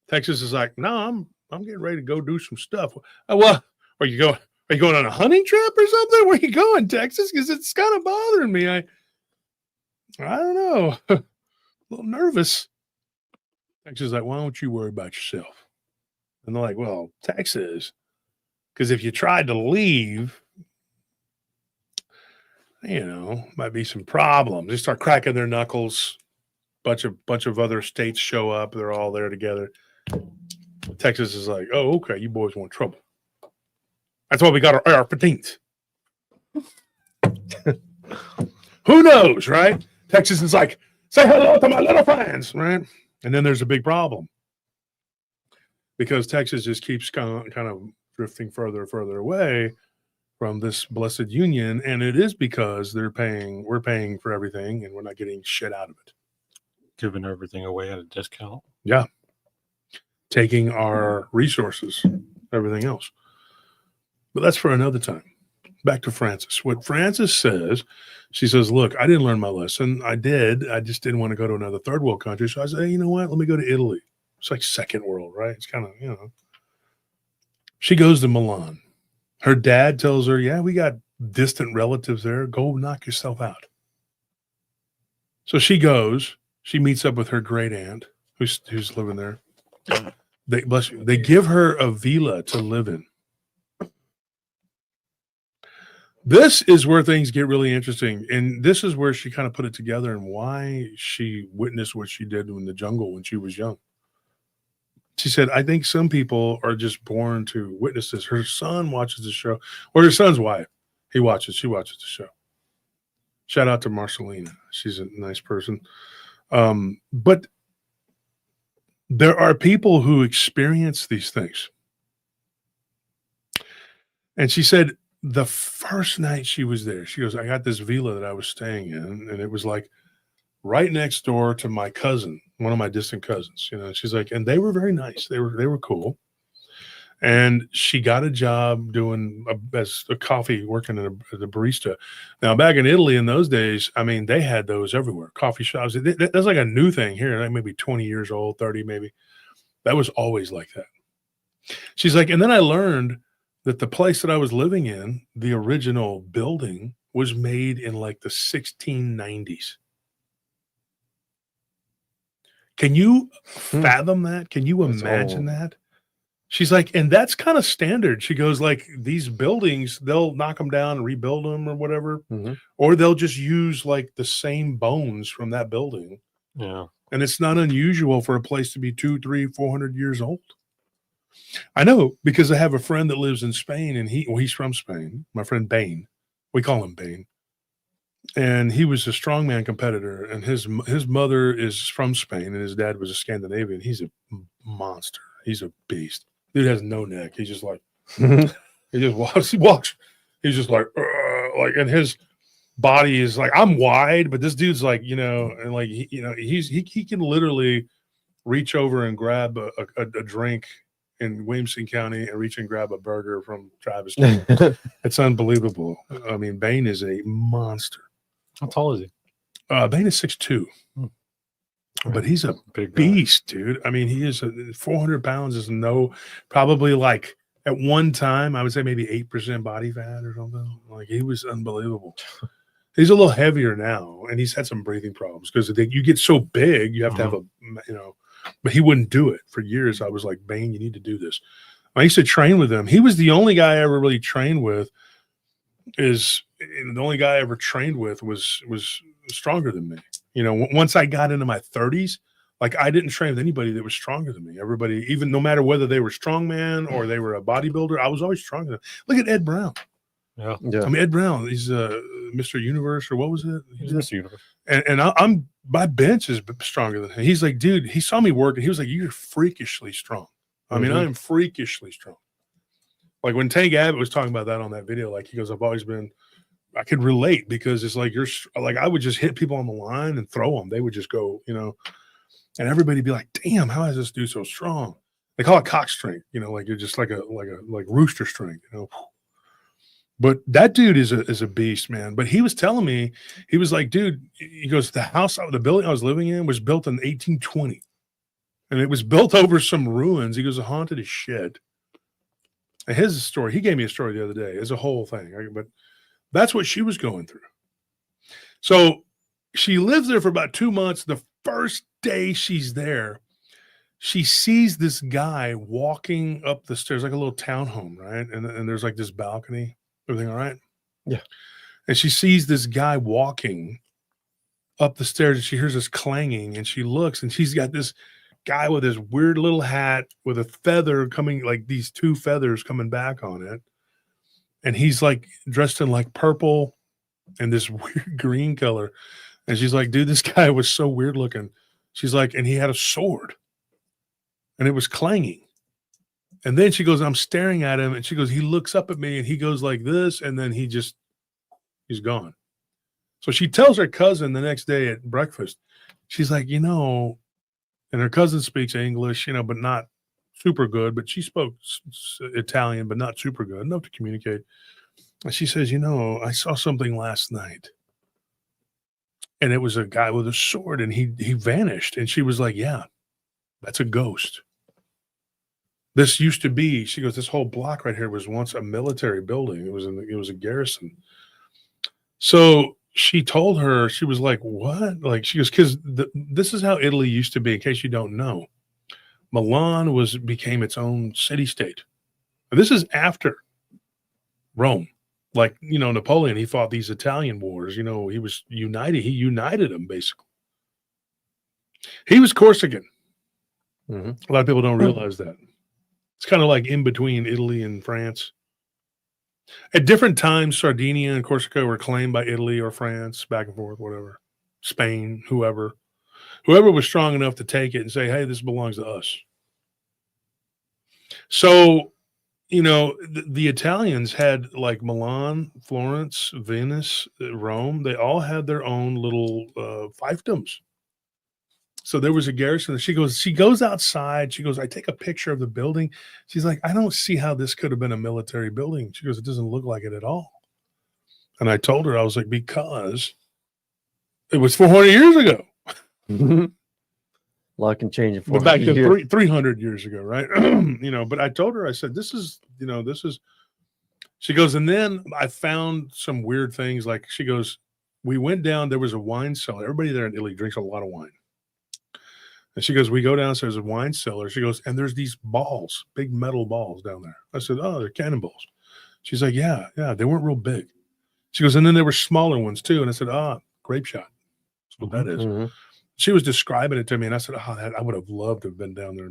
Texas is like, no, I'm getting ready to go do some stuff. Well, are you going on a hunting trip or something? Where you going, Texas? Because it's kind of bothering me. I don't know. A little nervous. Texas is like, why don't you worry about yourself? And they're like, well, Texas, because if you tried to leave, might be some problems. They start cracking their knuckles. Bunch of other states show up. They're all there together. Texas is like, oh, okay, you boys want trouble. That's why we got our AR-15s. Who knows, right? Texas is like, say hello to my little friends, right? And then there's a big problem because Texas just keeps kind of drifting further and further away from this blessed union. And it is because we're paying for everything and we're not getting shit out of it. Giving everything away at a discount. Yeah. Taking our resources, everything else. But that's for another time. Back to Frances. What Frances says, she says, look, I didn't learn my lesson. I did. I just didn't want to go to another third world country. So I said, hey, you know what? Let me go to Italy. It's like second world, right? It's kind of, She goes to Milan. Her dad tells her, yeah, we got distant relatives there. Go knock yourself out. So she goes. She meets up with her great aunt who's living there. They give her a villa to live in. This is where things get really interesting. And this is where she kind of put it together and why she witnessed what she did in the jungle when she was young. She said, I think some people are just born to witness this. Her son watches the show, or her son's wife. She watches the show. Shout out to Marcelina. She's a nice person. But there are people who experience these things. And she said, the first night she was there, she goes, I got this villa that I was staying in, and it was like right next door to my cousin, one of my distant cousins. She's like, and they were very nice. They were cool. And she got a job doing as a coffee, working as a barista. Now, back in Italy in those days, I mean, they had those everywhere. Coffee shops. That's like a new thing here. Like maybe 20 years old, 30 maybe. That was always like that. She's like, and then I learned that the place that I was living in, the original building, was made in like the 1690s. Can you fathom that? Can you imagine that? She's like, and that's kind of standard. She goes, like, these buildings, they'll knock them down and rebuild them or whatever, or they'll just use like the same bones from that building. Yeah. And it's not unusual for a place to be 200, 300, 400 years old. I know, because I have a friend that lives in Spain, and he's from Spain. My friend Bain, we call him Bain, and he was a strongman competitor. And his mother is from Spain, and his dad was a Scandinavian. He's a monster. He's a beast. Dude has no neck. He's just like he just walks. He walks. He's just like, and his body is like, I'm wide, but this dude's like, and like he can literally reach over and grab a drink in Williamson County and reach and grab a burger from Travis. It's unbelievable. I mean, Bain is a monster. How tall is he? Bain is 6'2". But he's a big beast, dude. I mean, he is 400 pounds is probably like at one time, I would say maybe 8% body fat or something. Like, he was unbelievable. He's a little heavier now, and he's had some breathing problems because you get so big, you have to have but he wouldn't do it for years. I was like, Bain, you need to do this. I used to train with him. He was the only guy I ever really trained with. The only guy I ever trained with was stronger than me. Once I got into my 30s, like, I didn't train with anybody that was stronger than me. Everybody, even no matter whether they were strongman or they were a bodybuilder, I was always stronger than them. Look at Ed Brown. Yeah. I mean, Ed Brown, he's Mr. Universe, or what was it? He's Mr. Universe. And my bench is stronger than him. He's like, dude, he saw me work, and he was like, you're freakishly strong. I mean, I am freakishly strong. Like, when Tank Abbott was talking about that on that video, like, he goes, I've always been, I could relate, because it's like, I would just hit people on the line and throw them. They would just go, and everybody be like, damn, how is this dude so strong? They call it cock strength, like you're just like rooster strength, But that dude is a beast, man. But he was telling me, he was like, dude, he goes, the building I was living in was built in 1820. And it was built over some ruins. He goes, haunted as shit. And his story, he gave me a story the other day. It's a whole thing. But that's what she was going through. So she lives there for about 2 months. The first day she's there, she sees this guy walking up the stairs, like a little townhome, right? And there's like this balcony. Everything all right? Yeah. And she sees this guy walking up the stairs, and she hears this clanging, and she looks, and she's got this guy with his weird little hat with a feather coming, like these 2 feathers coming back on it. And he's like dressed in like purple and this weird green color. And she's like, dude, this guy was so weird looking. She's like, and he had a sword, and it was clanging. And then she goes, I'm staring at him, and she goes, he looks up at me, and he goes like this, and then he's gone. So she tells her cousin the next day at breakfast, she's like, and her cousin speaks English, but not super good, but she spoke Italian, but not super good, enough to communicate. And she says, I saw something last night, and it was a guy with a sword, and he vanished. And she was like, yeah, that's a ghost. This used to be, she goes, this whole block right here was once a military building. It was a garrison. So she told her, she was like, what? Like, she goes, because this is how Italy used to be, in case you don't know. Milan became its own city-state. And this is after Rome. Like, Napoleon, he fought these Italian wars. He was united. He united them, basically. He was Corsican. A lot of people don't realize that. It's kind of like in between Italy and France. At different times, Sardinia and Corsica were claimed by Italy or France, back and forth, whatever. Spain, whoever was strong enough to take it and say, hey, this belongs to us. So, the Italians had like Milan, Florence, Venice, Rome. They all had their own little fiefdoms. So there was a garrison. She goes outside. She goes, I take a picture of the building. She's like, I don't see how this could have been a military building. She goes, it doesn't look like it at all. And I told her, I was like, because it was 400 years ago. A lot can change in 400 But back years. to 300 years ago, right? But I told her, I said, this is, she goes, and then I found some weird things. Like, she goes, we went down, there was a wine cellar. Everybody there in Italy drinks a lot of wine. And she goes, we go downstairs, a wine cellar. She goes, and there's these balls, big metal balls down there. I said, oh, they're cannonballs. She's like, yeah, they weren't real big. She goes, and then there were smaller ones too. And I said, grape shot. That's what that is. Mm-hmm. She was describing it to me, and I said, I would have loved to have been down there,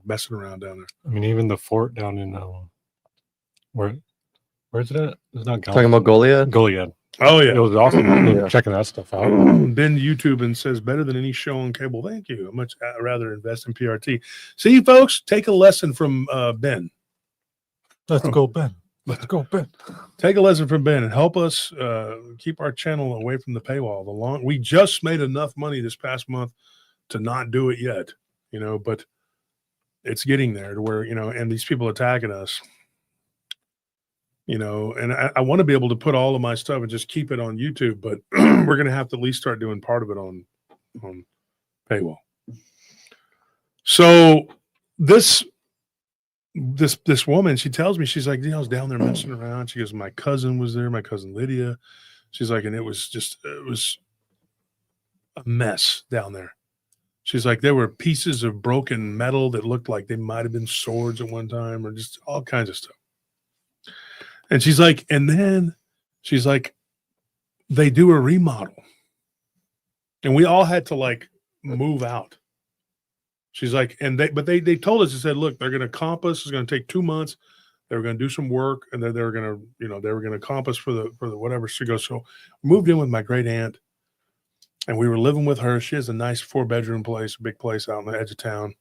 messing around down there. I mean, even the fort down in where's it at? It's not Talking about Goliad? Goliad. Oh, yeah. It was awesome checking that stuff out. Ben YouTube and says, better than any show on cable. Thank you. I'd much rather invest in PRT. See, folks, take a lesson from Ben. Let's go, Ben. Let's go, Ben. Take a lesson from Ben and help us keep our channel away from the paywall. We just made enough money this past month to not do it yet, but it's getting there to where, and these people attacking us, and I want to be able to put all of my stuff and just keep it on YouTube, but we're going to have to at least start doing part of it on paywall. So this woman, she tells me, she's like, I was down there messing around. She goes, my cousin was there, my cousin Lydia. She's like, and it was a mess down there. She's like, there were pieces of broken metal that looked like they might have been swords at one time, or just all kinds of stuff. And she's like, and then she's like, they do a remodel. And we all had to move out. She's like, but they told us, they said, look, they're going to comp us. It's going to take 2 months. They were going to do some work, and then they were going to comp us for the whatever. She goes, so moved in with my great aunt, and we were living with her. She has a nice 4-bedroom place, a big place out on the edge of town.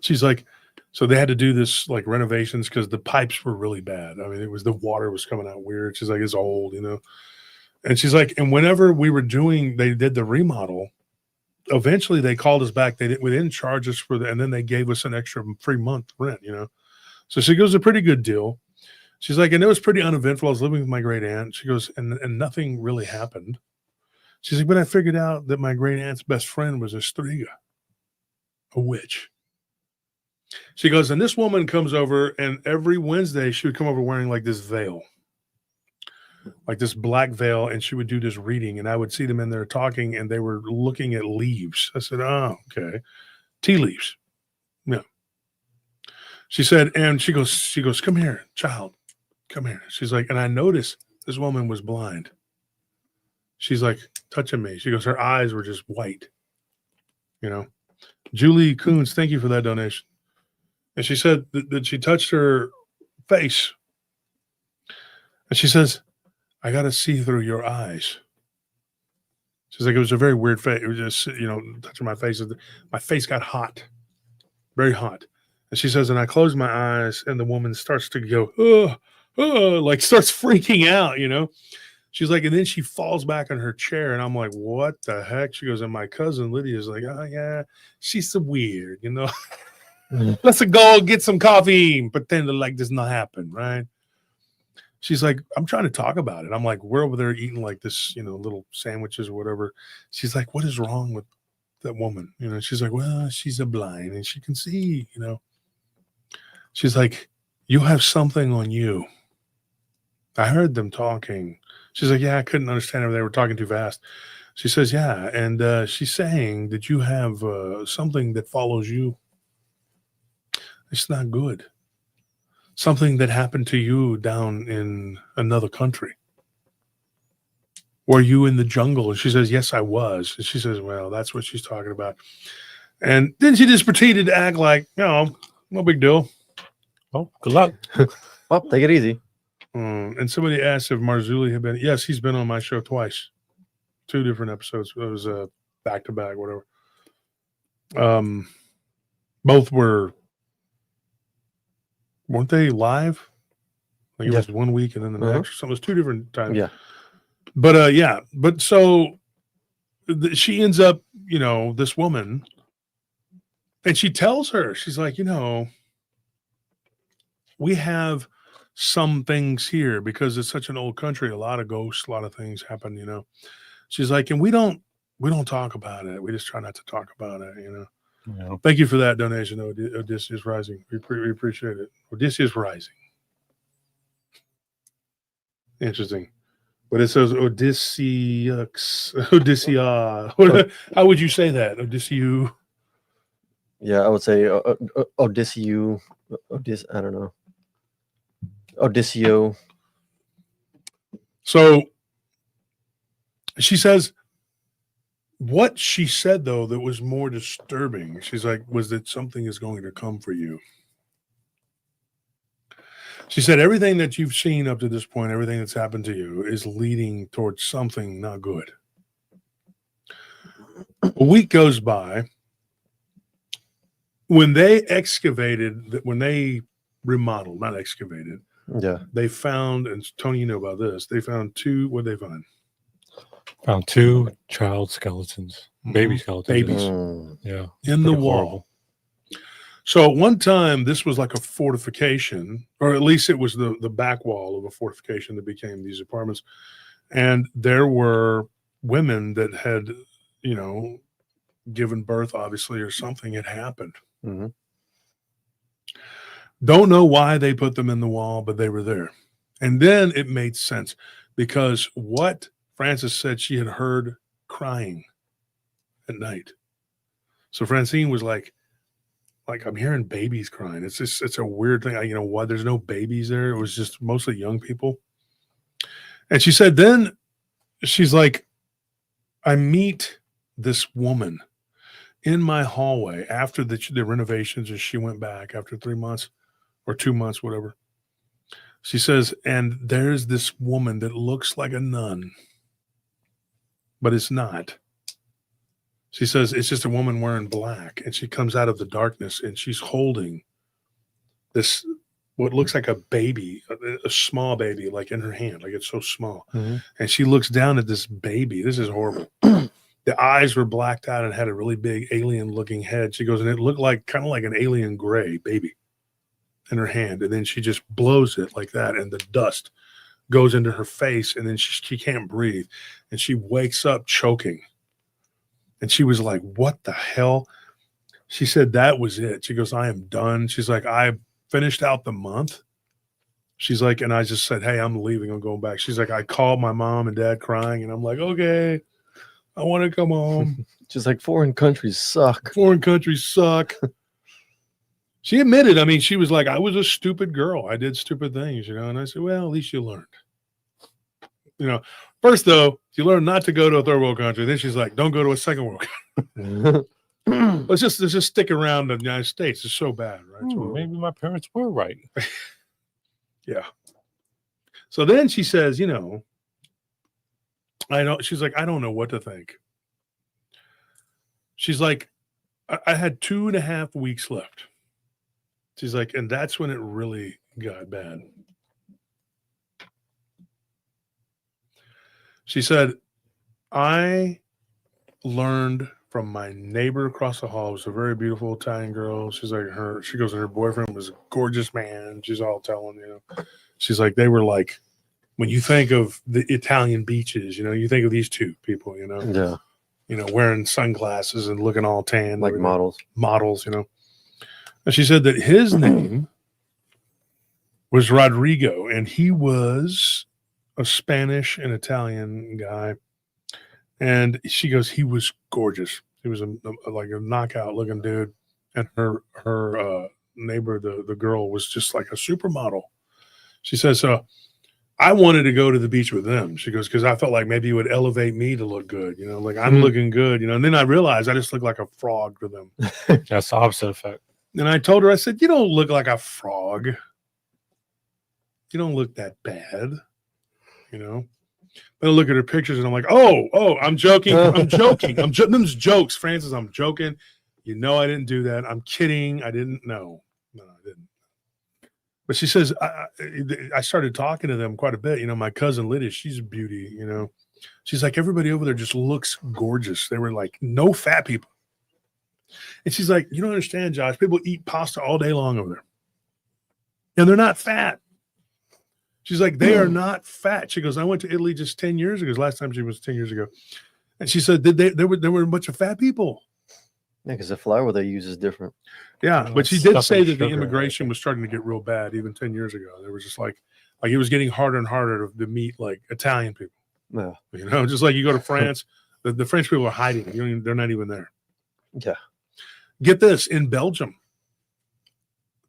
She's like, so they had to do this renovations because the pipes were really bad. I mean, the water was coming out weird. She's like, it's old, And she's like, and whenever they did the remodel, eventually they called us back. We didn't charge us and then they gave us an extra free month rent, So she goes, a pretty good deal. She's like, and it was pretty uneventful. I was living with my great aunt. She goes, and nothing really happened. She's like, but I figured out that my great aunt's best friend was a striga, a witch. She goes, and this woman comes over, and every Wednesday she would come over wearing this veil, this black veil, and she would do this reading, and I would see them in there talking, and they were looking at leaves. I said, oh, okay. Tea leaves. Yeah. She said, and she goes, come here, child, come here. She's like, and I noticed this woman was blind. She's like touching me. She goes, her eyes were just white, Julie Coons, thank you for that donation. And she said that she touched her face. And she says, I got to see through your eyes. She's like, it was a very weird face. It was just, touching my face. My face got hot, very hot. And she says, and I closed my eyes, and the woman starts to go, starts freaking out, She's like, and then she falls back in her chair, and I'm like, what the heck? She goes, and my cousin Lydia's like, oh, yeah, she's so weird, Let's go get some coffee and pretend this not happen, right? She's like, I'm trying to talk about it. I'm like, we're over there eating this, little sandwiches or whatever. She's like, what is wrong with that woman? She's like, well, she's a blind and she can see, She's like, you have something on you. I heard them talking. She's like, yeah, I couldn't understand them. They were talking too fast. She says, yeah. And she's saying that you have something that follows you. It's not good. Something that happened to you down in another country. Were you in the jungle? And she says, yes, I was. And she says, well, that's what she's talking about. And then she just proceeded to act like, no big deal. Oh, good luck. Well, take it easy. And somebody asked if Marzulli had been. Yes, he's been on my show twice. 2 different episodes. It was back-to-back, whatever. Both weren't they live? It was 1 week and then the next. So it was 2 different times. Yeah. But but so she ends up, this woman, and she tells her, she's like, we have some things here because it's such an old country. A lot of ghosts, a lot of things happen, She's like, and we don't talk about it. We just try not to talk about it, Yeah. Thank you for that donation, Odysseus Rising. We appreciate it. Odysseus Rising. Interesting. But it says Odysseus. How would you say that? Odysseus. Yeah, I would say Odysseus. I don't know. Odysseus. So she says, what she said, though, that was more disturbing, she's like, was that something is going to come for you. She said, everything that you've seen up to this point, everything that's happened to you is leading towards something not good. A week goes by. When they excavated, when they remodeled, not excavated, Yeah. they found, and Tony, you know about this, they found what did they find? Found 2 child skeletons, baby skeletons. Babies. Yeah. In the wall. Horrible. So at one time, this was like a fortification, or at least it was the back wall of a fortification that became these apartments. And there were women that had, given birth, obviously, or something had happened. Mm-hmm. Don't know why they put them in the wall, but they were there. And then it made sense because what Frances said, she had heard crying at night. So Francine was like, I'm hearing babies crying. It's a weird thing. Why there's no babies there. It was just mostly young people. And she said, then she's like, I meet this woman in my hallway after the renovations, as she went back after 3 months or 2 months, whatever. She says, and there's this woman that looks like a nun, but it's not. She says it's just a woman wearing black, and she comes out of the darkness, and she's holding this, what looks like a baby, a small baby, like in her hand, like it's so small. Mm-hmm. And she looks down at this baby. This is horrible. The eyes were blacked out and had a really big alien-looking head. She goes, and it looked like kind of like an alien gray baby in her hand. And then she just blows it like that, and the dust goes into her face, and then she can't breathe, and she wakes up choking. And she was like, what the hell? She said, that was it. She goes, I am done. She's like, I finished out the month. She's like, and I just said, hey, I'm leaving. I'm going back. She's like, I called my mom and dad crying, and I'm like, okay, I want to come home. She's like, foreign countries suck. Foreign countries suck. She admitted, she was like, I was a stupid girl. I did stupid things, And I said, well, at least you learned. First, though, you learn not to go to a third world country. Then she's like, don't go to a second world country. let's just stick around the United States. It's so bad, right? So maybe my parents were right. Yeah. So then she says, she's like, I don't know what to think. She's like, I had 2.5 weeks left. She's like, and that's when it really got bad. She said, I learned from my neighbor across the hall. It was a very beautiful Italian girl. She's like, she goes, and her boyfriend was a gorgeous man. She's all telling, she's like, they were like, when you think of the Italian beaches, you think of these two people, Yeah. Wearing sunglasses and looking all tan. Like models. And she said that his name was Rodrigo, and he was a Spanish and Italian guy. And she goes, he was gorgeous. He was like a knockout looking dude. And her neighbor, the girl, was just like a supermodel. She says, so I wanted to go to the beach with them. She goes, because I felt like maybe it would elevate me to look good. Like I'm looking good, And then I realized I just look like a frog to them. That's the opposite effect. And I told her, I said, you don't look like a frog. You don't look that bad. Then I look at her pictures and I'm like, oh, I'm joking. Them's jokes, Frances. I'm joking. I didn't do that. I'm kidding. I didn't know. No, I didn't. But she says, I started talking to them quite a bit. My cousin Lydia, she's a beauty, She's like, everybody over there just looks gorgeous. They were like, no fat people. And she's like, you don't understand, Josh. People eat pasta all day long over there. And they're not fat. She's like, they are not fat. She goes, I went to Italy just 10 years ago. Last time she was 10 years ago. And she said, there were a bunch of fat people. Yeah, because the flour they use is different. Yeah, but she did say that the immigration was starting to get real bad even 10 years ago. There was just like it was getting harder and harder to meet like Italian people. Yeah. Just like you go to France, the French people are hiding. They're not even there. Yeah. Get this, in Belgium,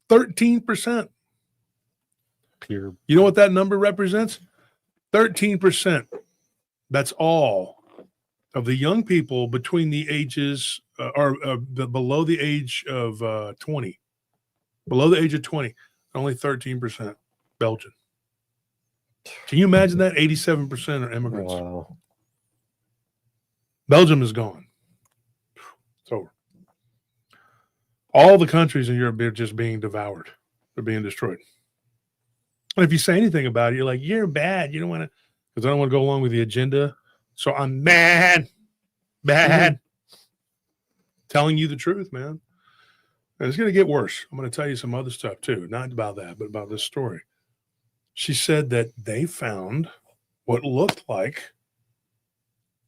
13%. Pure. You know what that number represents? 13%. That's all of the young people between the ages below the age of 20. Below the age of 20, only 13% Belgian. Can you imagine that? 87% are immigrants. Wow. Belgium is gone. It's over. All the countries in Europe are just being devoured. They're being destroyed. And if you say anything about it, you're like, you're bad. You don't want to, because I don't want to go along with the agenda. So I'm mad. Telling you the truth, man. And it's going to get worse. I'm going to tell you some other stuff too. Not about that, but about this story. She said that they found what looked like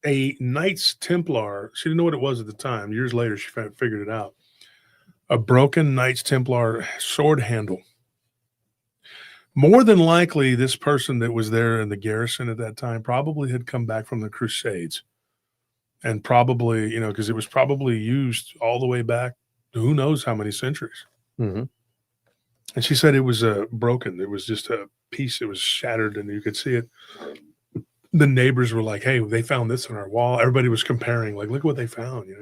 a Knights Templar. She didn't know what it was at the time. Years later, she figured it out. A broken Knights Templar sword handle. More than likely, this person that was there in the garrison at that time probably had come back from the Crusades. And probably, because it was probably used all the way back to who knows how many centuries. Mm-hmm. And she said it was broken. It was just a piece. It was shattered, and you could see it. The neighbors were like, hey, they found this on our wall. Everybody was comparing, like, look what they found,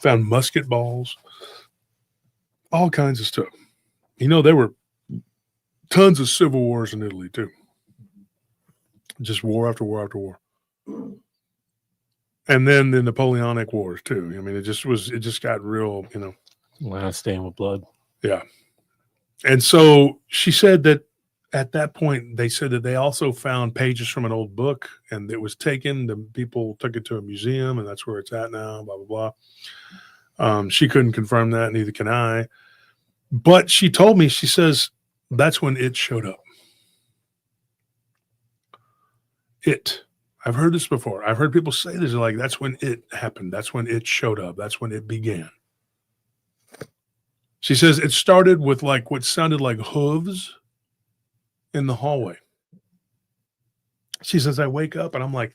Found musket balls, all kinds of stuff. There were tons of civil wars in Italy, too. Just war after war after war. And then the Napoleonic Wars, too. I mean, it just got real, Last stand with blood. Yeah. And so she said that at that point, they said that they also found pages from an old book, and it was taken. The people took it to a museum, and that's where it's at now, blah, blah, blah. She couldn't confirm that, neither can I. But she told me, she says, that's when it showed up. I've heard this before. I've heard people say this, like, that's when it happened. That's when it showed up. That's when it began. She says it started with like what sounded like hooves in the hallway. She says, I wake up and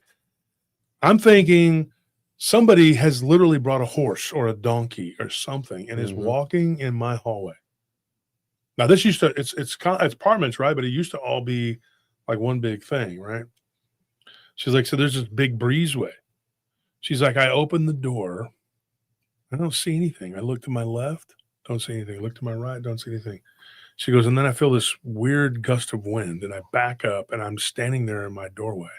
I'm thinking somebody has literally brought a horse or a donkey or something and is walking in my hallway. Now this used to, it's apartments, right? But it used to all be like one big thing, right? She's like, so there's this big breezeway. She's like, I opened the door. I don't see anything. I look to my left. Don't see anything. I look to my right. Don't see anything. She goes, and then I feel this weird gust of wind, and I back up, and I'm standing there in my doorway.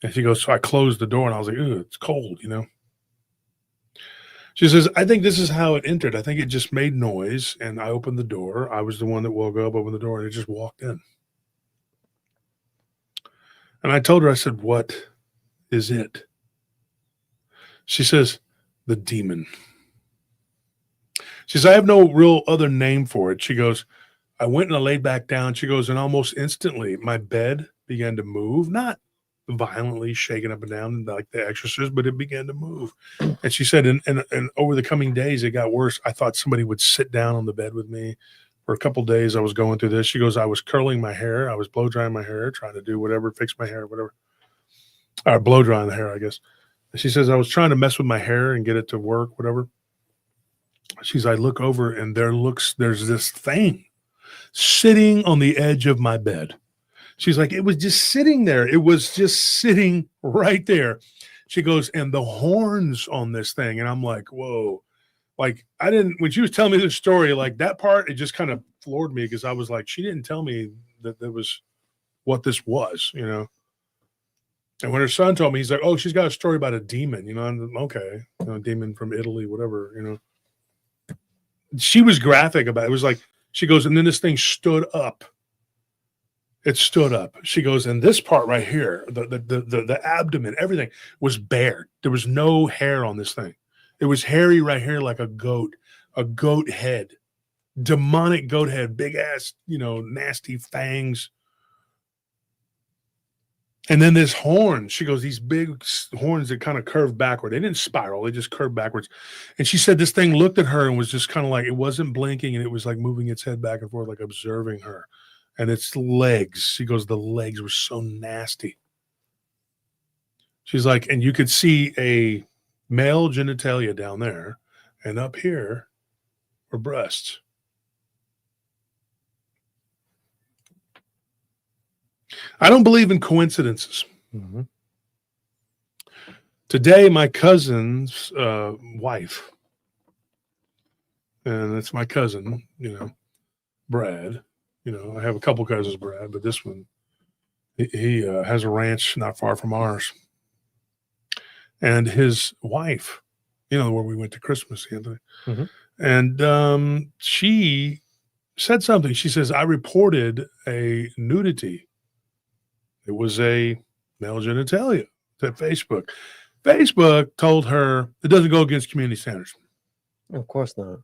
And she goes, so I closed the door, and I was like, ooh, it's cold, She says, I think this is how it entered. I think it just made noise, and I opened the door. I was the one that woke up, opened the door, and it just walked in. And I told her, I said, what is it? She says, the demon. She says, I have no real other name for it. She goes, I went and I laid back down. She goes, and almost instantly my bed began to move, not violently shaking up and down like The Exorcist, but it began to move. And she said, and over the coming days, it got worse. I thought somebody would sit down on the bed with me. For a couple of days, I was going through this. She goes, I was curling my hair. I was blow drying my hair, trying to do whatever, fix my hair, whatever. Or blow drying the hair, I guess. And she says, I was trying to mess with my hair and get it to work, whatever. She's, I look over and there's this thing sitting on the edge of my bed. She's like, it was just sitting there. It was just sitting right there. She goes, and the horns on this thing. And I'm like, whoa. Like, when she was telling me this story, like that part, it just kind of floored me because I was like, she didn't tell me that was what this was, And when her son told me, he's like, oh, she's got a story about a demon, I'm okay, a demon from Italy, whatever, She was graphic about it. It was like, she goes, and then this thing stood up. It stood up. She goes, and this part right here, the abdomen, everything was bare. There was no hair on this thing. It was hairy right here like a goat head, demonic goat head, big ass, nasty fangs. And then this horn, she goes, these big horns that kind of curved backward. They didn't spiral. They just curved backwards. And she said this thing looked at her and was just kind of like, it wasn't blinking. And it was like moving its head back and forth, like observing her. And its legs, she goes, the legs were so nasty. She's like, and you could see a male genitalia down there, and up here were breasts. I don't believe in coincidences. Mm-hmm. Today, my cousin's wife, and it's my cousin, Brad. I have a couple cousins, Brad, but this one, he has a ranch not far from ours. And his wife, where we went to Christmas the other day, Mhm. and she said something. She says, I reported a nudity. It was a male genitalia to Facebook. Facebook told her it doesn't go against community standards. Of course not.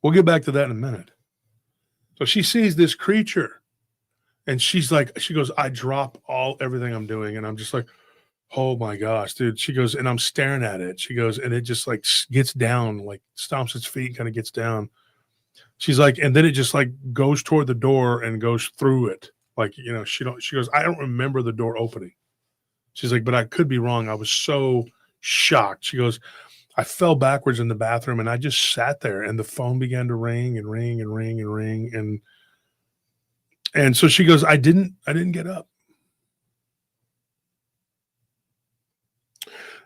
We'll get back to that in a minute. So she sees this creature and she goes, I drop everything I'm doing. And I'm just like, oh my gosh, dude. She goes, and I'm staring at it. She goes, and it just like gets down, like stomps its feet, kind of gets down. She's like, and then it just like goes toward the door and goes through it. Like, she goes, I don't remember the door opening. She's like, but I could be wrong. I was so shocked. She goes, I fell backwards in the bathroom and I just sat there and the phone began to ring and ring and ring and ring. And so she goes, I didn't get up.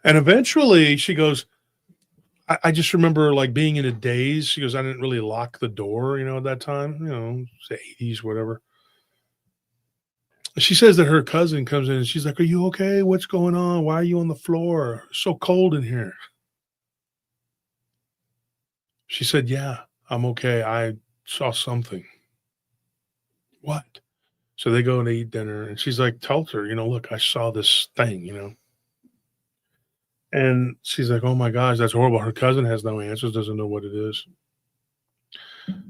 And eventually she goes, I just remember like being in a daze. She goes, I didn't really lock the door, at that time, it's the 80s, whatever. She says that her cousin comes in and she's like, are you okay? What's going on? Why are you on the floor? It's so cold in here. She said, yeah, I'm okay. I saw something. What? So they go and they eat dinner and she's like, tells her, look, I saw this thing, And she's like, oh my gosh, that's horrible. Her cousin has no answers, doesn't know what it is.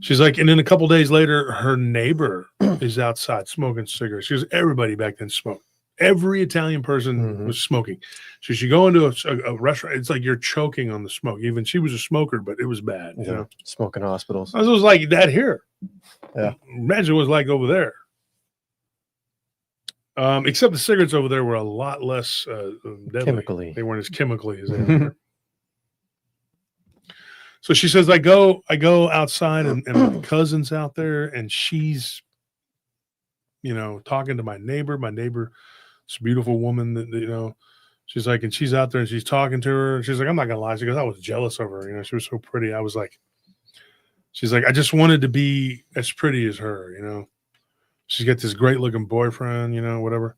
She's like, and then a couple days later, her neighbor is outside smoking cigarettes. She goes, everybody back then smoked. Every Italian person was smoking. So she go into a restaurant. It's like you're choking on the smoke. Even she was a smoker, but it was bad. Smoking hospitals. It was like that here. Yeah. Imagine what it was like over there. Except the cigarettes over there were a lot less deadly. Chemically. They weren't as chemically as they are here. So she says, I go outside and my cousin's out there and she's, talking to my neighbor. My neighbor, this beautiful woman that, she's like, and she's out there and she's talking to her. And she's like, I'm not going to lie. She goes, I was jealous of her. She was so pretty. I was like, she's like, I just wanted to be as pretty as her, She's got this great looking boyfriend, whatever.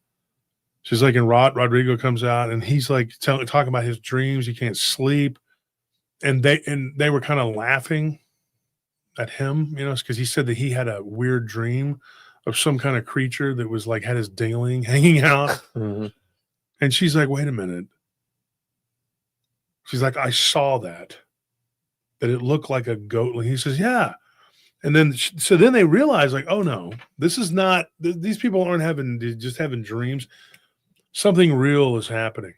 She's like, and Rodrigo comes out and he's like talking about his dreams. He can't sleep. And they were kind of laughing at him, because he said that he had a weird dream of some kind of creature that was like had his dingling hanging out. And she's like, wait a minute. She's like, I saw that it looked like a goat. He says, yeah. And then they realize like, oh no, this is not, these people aren't just having dreams. Something real is happening.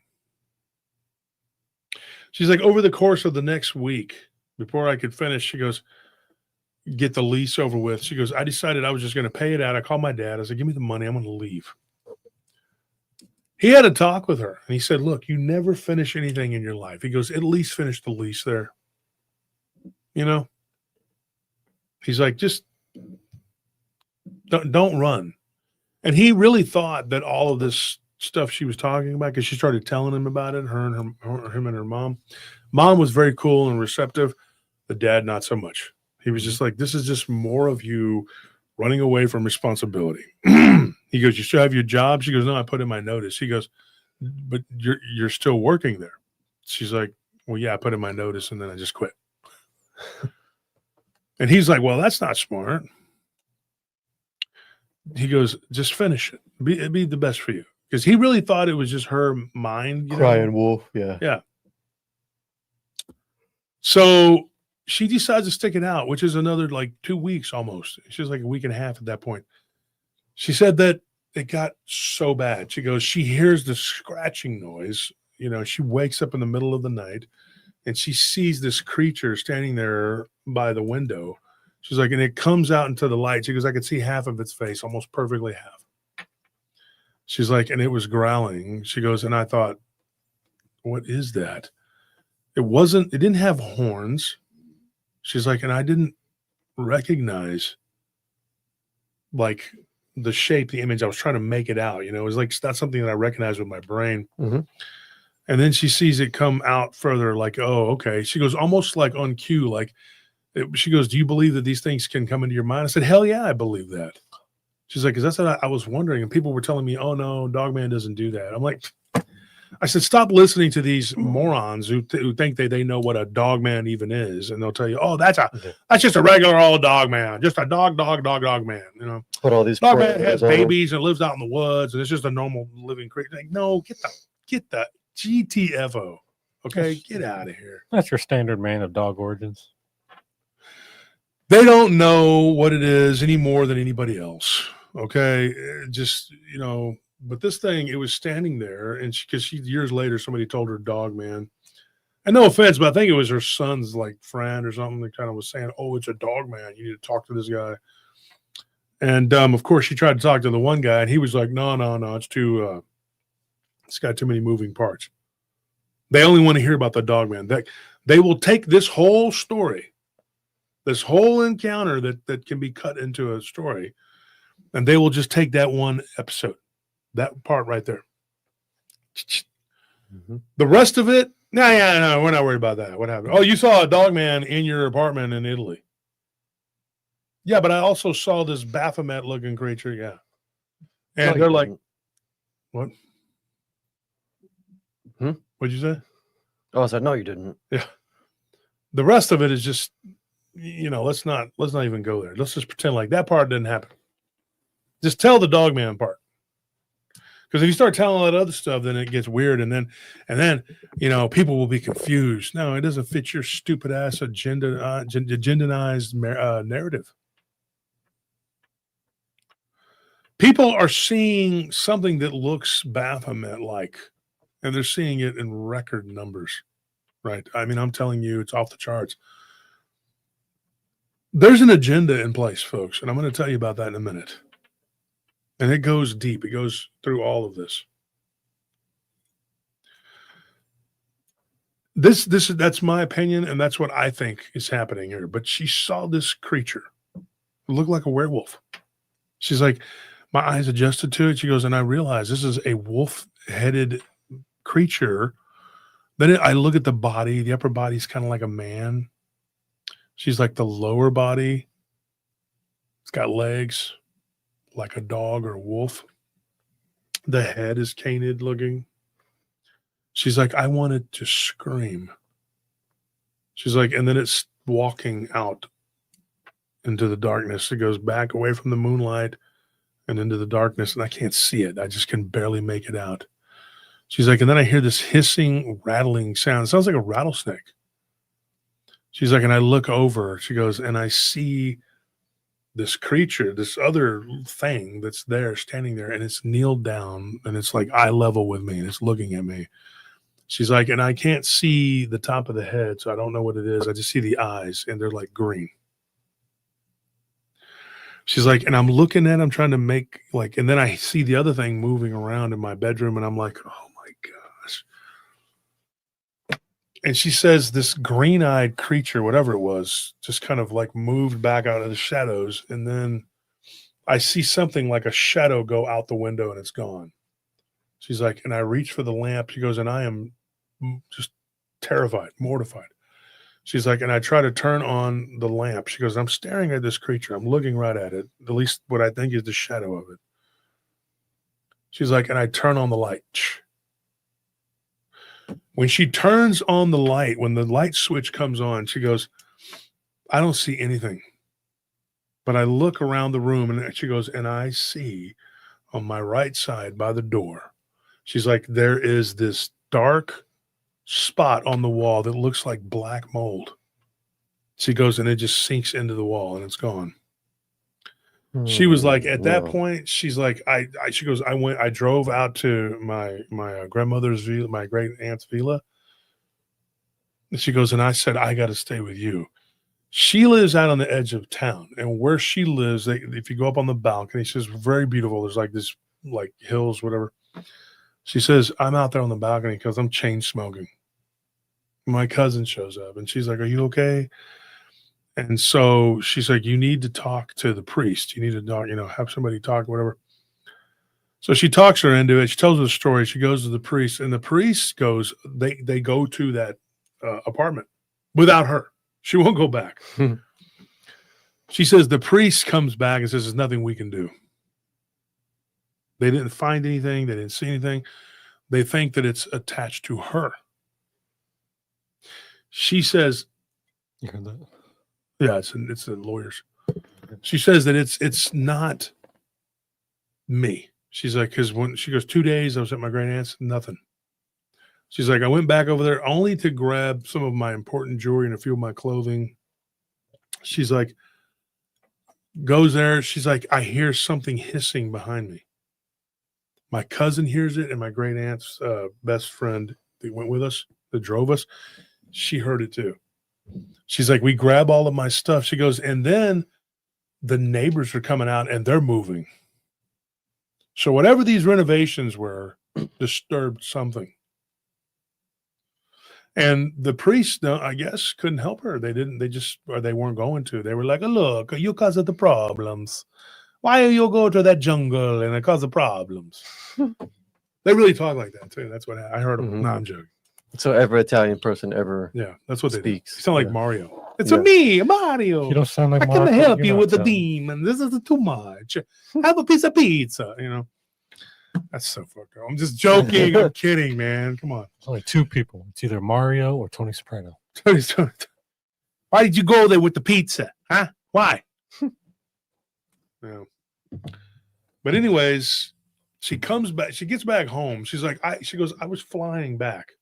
She's like, over the course of the next week, before I could finish, she goes, get the lease over with. She goes, I decided I was just going to pay it out. I called my dad. I said, give me the money. I'm going to leave. He had a talk with her and he said, look, you never finish anything in your life. He goes, at least finish the lease there. He's like, just don't run. And he really thought that all of this stuff she was talking about, because she started telling him about it, him and her mom. Mom was very cool and receptive. The dad, not so much. He was just like, this is just more of you running away from responsibility. He goes, you still have your job? She goes, no, I put in my notice. He goes, but you're still working there. She's like, well, yeah, I put in my notice and then I just quit. And he's like, well, that's not smart. He goes, just finish it. It'd be the best for you. Because he really thought it was just her mind. Crying wolf. Yeah. Yeah. So she decides to stick it out, which is another like 2 weeks almost. She's like a week and a half at that point. She said that it got so bad. She goes, she hears the scratching noise. She wakes up in the middle of the night and she sees this creature standing there by the window. She's like, and it comes out into the light. She goes, I could see half of its face, almost perfectly half. She's like, and it was growling. She goes, and I thought, what is that? It didn't have horns. She's like, and I didn't recognize like the shape, the image. I was trying to make it out. It was like, it's not something that I recognized with my brain. Mm-hmm. And then she sees it come out further, like, oh, okay. She goes almost like on cue, like, she goes, do you believe that these things can come into your mind? I said, hell yeah, I believe that. She's like, because that's what I was wondering. And people were telling me, oh, no, Dogman doesn't do that. I'm like, I said, stop listening to these morons who think they know what a Dogman even is. And they'll tell you, oh, that's just a regular old Dogman, just a dog man. Put all these Dogman has babies and lives out in the woods, and it's just a normal living creature. Like, no, get the GTFO. Okay, get out of here. That's your standard man of dog origins. They don't know what it is any more than anybody else. Okay, just but this thing, it was standing there, and because she years later, somebody told her Dogman. And no offense, but I think it was her son's like friend or something that kind of was saying, "Oh, it's a Dogman. You need to talk to this guy." And of course, she tried to talk to the one guy, and he was like, "No, it's too. It's got too many moving parts. They only want to hear about the Dogman. They will take this whole story, this whole encounter that can be cut into a story, and they will just take that one episode, that part right there. Mm-hmm. The rest of it, no, we're not worried about that. What happened? Oh, you saw a Dogman in your apartment in Italy. Yeah, but I also saw this Baphomet-looking creature. Yeah, and they're like, what? What'd you say? Oh, I said, no, you didn't. Yeah. The rest of it is just, let's not even go there. Let's just pretend like that part didn't happen. Just tell the Dogman part. Because if you start telling all that other stuff, then it gets weird, and then people will be confused. No, it doesn't fit your stupid ass agendized narrative. People are seeing something that looks Baphomet-like, and they're seeing it in record numbers, right? I mean, I'm telling you, it's off the charts. There's an agenda in place, folks, and I'm going to tell you about that in a minute. And it goes deep. It goes through all of this. That's my opinion, and that's what I think is happening here. But she saw this creature. It looked like a werewolf. She's like, my eyes adjusted to it. She goes, and I realized this is a wolf-headed creature. Then I look at the body. The upper body is kind of like a man. She's like, the lower body, it's got legs like a dog or a wolf. The head is canid looking. She's like, I wanted to scream. She's like, and then it's walking out into the darkness. It goes back away from the moonlight and into the darkness, and I can't see it. I just can barely make it out. She's like, and then I hear this hissing, rattling sound. It sounds like a rattlesnake. She's like, and I look over. She goes, and I see this creature, this other thing that's there, standing there, and it's kneeled down, and it's like eye level with me, and it's looking at me. She's like, and I can't see the top of the head, so I don't know what it is. I just see the eyes, and they're like green. She's like, and I'm looking at, I'm trying to make like, and then I see the other thing moving around in my bedroom, and I'm like, oh my gosh. And she says this green-eyed creature, whatever it was, just kind of like moved back out of the shadows. And then I see something like a shadow go out the window, and it's gone. She's like, and I reach for the lamp. She goes, and I am just terrified, mortified. She's like, and I try to turn on the lamp. She goes, I'm staring at this creature. I'm looking right at it, at least what I think is the shadow of it. She's like, and I turn on the light. When she turns on the light, when the light switch comes on, she goes, I don't see anything. But I look around the room, and she goes, and I see on my right side by the door, she's like, there is this dark spot on the wall that looks like black mold. She goes, and it just sinks into the wall, and it's gone. She was like, at that point, she's like, she goes, I drove out to my grandmother's villa, my great aunt's villa. And she goes, and I said, I got to stay with you. She lives out on the edge of town, and where she lives, if you go up on the balcony, she's very beautiful. There's like this, like hills, whatever. She says, I'm out there on the balcony because I'm chain smoking. My cousin shows up and she's like, are you okay? And so she's like, you need to talk to the priest. You need to talk, have somebody talk, whatever. So she talks her into it. She tells her the story. She goes to the priest, and the priest goes, they go to that apartment without her. She won't go back. She says the priest comes back and says, there's nothing we can do. They didn't find anything. They didn't see anything. They think that it's attached to her. She says, you heard that? Yeah, it's the lawyers. She says that it's not me. She's like, because when she goes 2 days, I was at my great aunt's, nothing. She's like, I went back over there only to grab some of my important jewelry and a few of my clothing. She's like, goes there. She's like, I hear something hissing behind me. My cousin hears it, and my great aunt's best friend that went with us, that drove us, she heard it too. She's like, we grab all of my stuff. She goes, and then the neighbors are coming out and they're moving. So whatever these renovations were disturbed something. And the priest, I guess, couldn't help her. They weren't going to. They were like, look, you cause the problems. Why are you go to that jungle and it cause the problems? They really talk like that too. That's what I heard them. No, I'm joking. So every Italian person ever that's what speaks. They do. You sound like Mario. It's a me, Mario. You don't sound like Mario. I can help you with the Italian. demon. This is too much. Have a piece of pizza, That's so fucked up. I'm just joking. I'm kidding, man. Come on. There's only two people. It's either Mario or Tony Soprano. Why did you go there with the pizza? Huh? Why? But anyways, she comes back. She gets back home. She's like, she goes, I was flying back.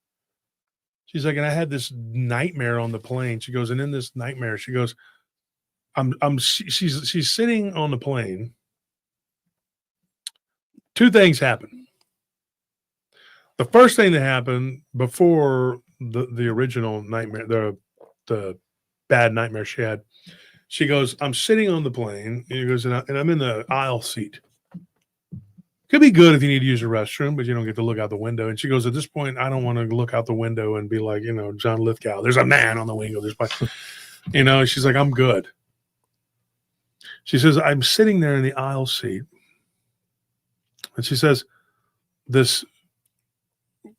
She's like, and I had this nightmare on the plane. She goes, and in this nightmare, she goes, she's sitting on the plane. Two things happen. The first thing that happened before the original nightmare, the bad nightmare she had, she goes, I'm sitting on the plane, and she goes, and I'm in the aisle seat. Could be good if you need to use a restroom, but you don't get to look out the window. And she goes, at this point, I don't want to look out the window and be like, John Lithgow, there's a man on the window. She's like, I'm good. She says, I'm sitting there in the aisle seat. And she says, this,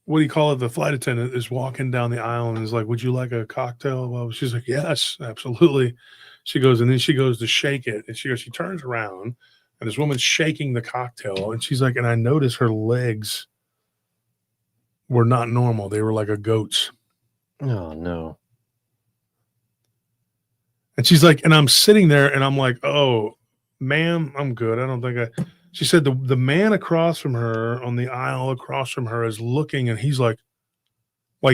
what do you call it? The flight attendant is walking down the aisle and is like, would you like a cocktail? Well, she's like, yes, absolutely. She goes, and then she goes to shake it. And she turns around. And this woman's shaking the cocktail, and she's like, and I noticed her legs were not normal. They were like a goat's. Oh, no. And she's like, and I'm sitting there, and I'm like, oh, ma'am, I'm good. I don't think she said the man across from her on the aisle across from her is looking, and he's like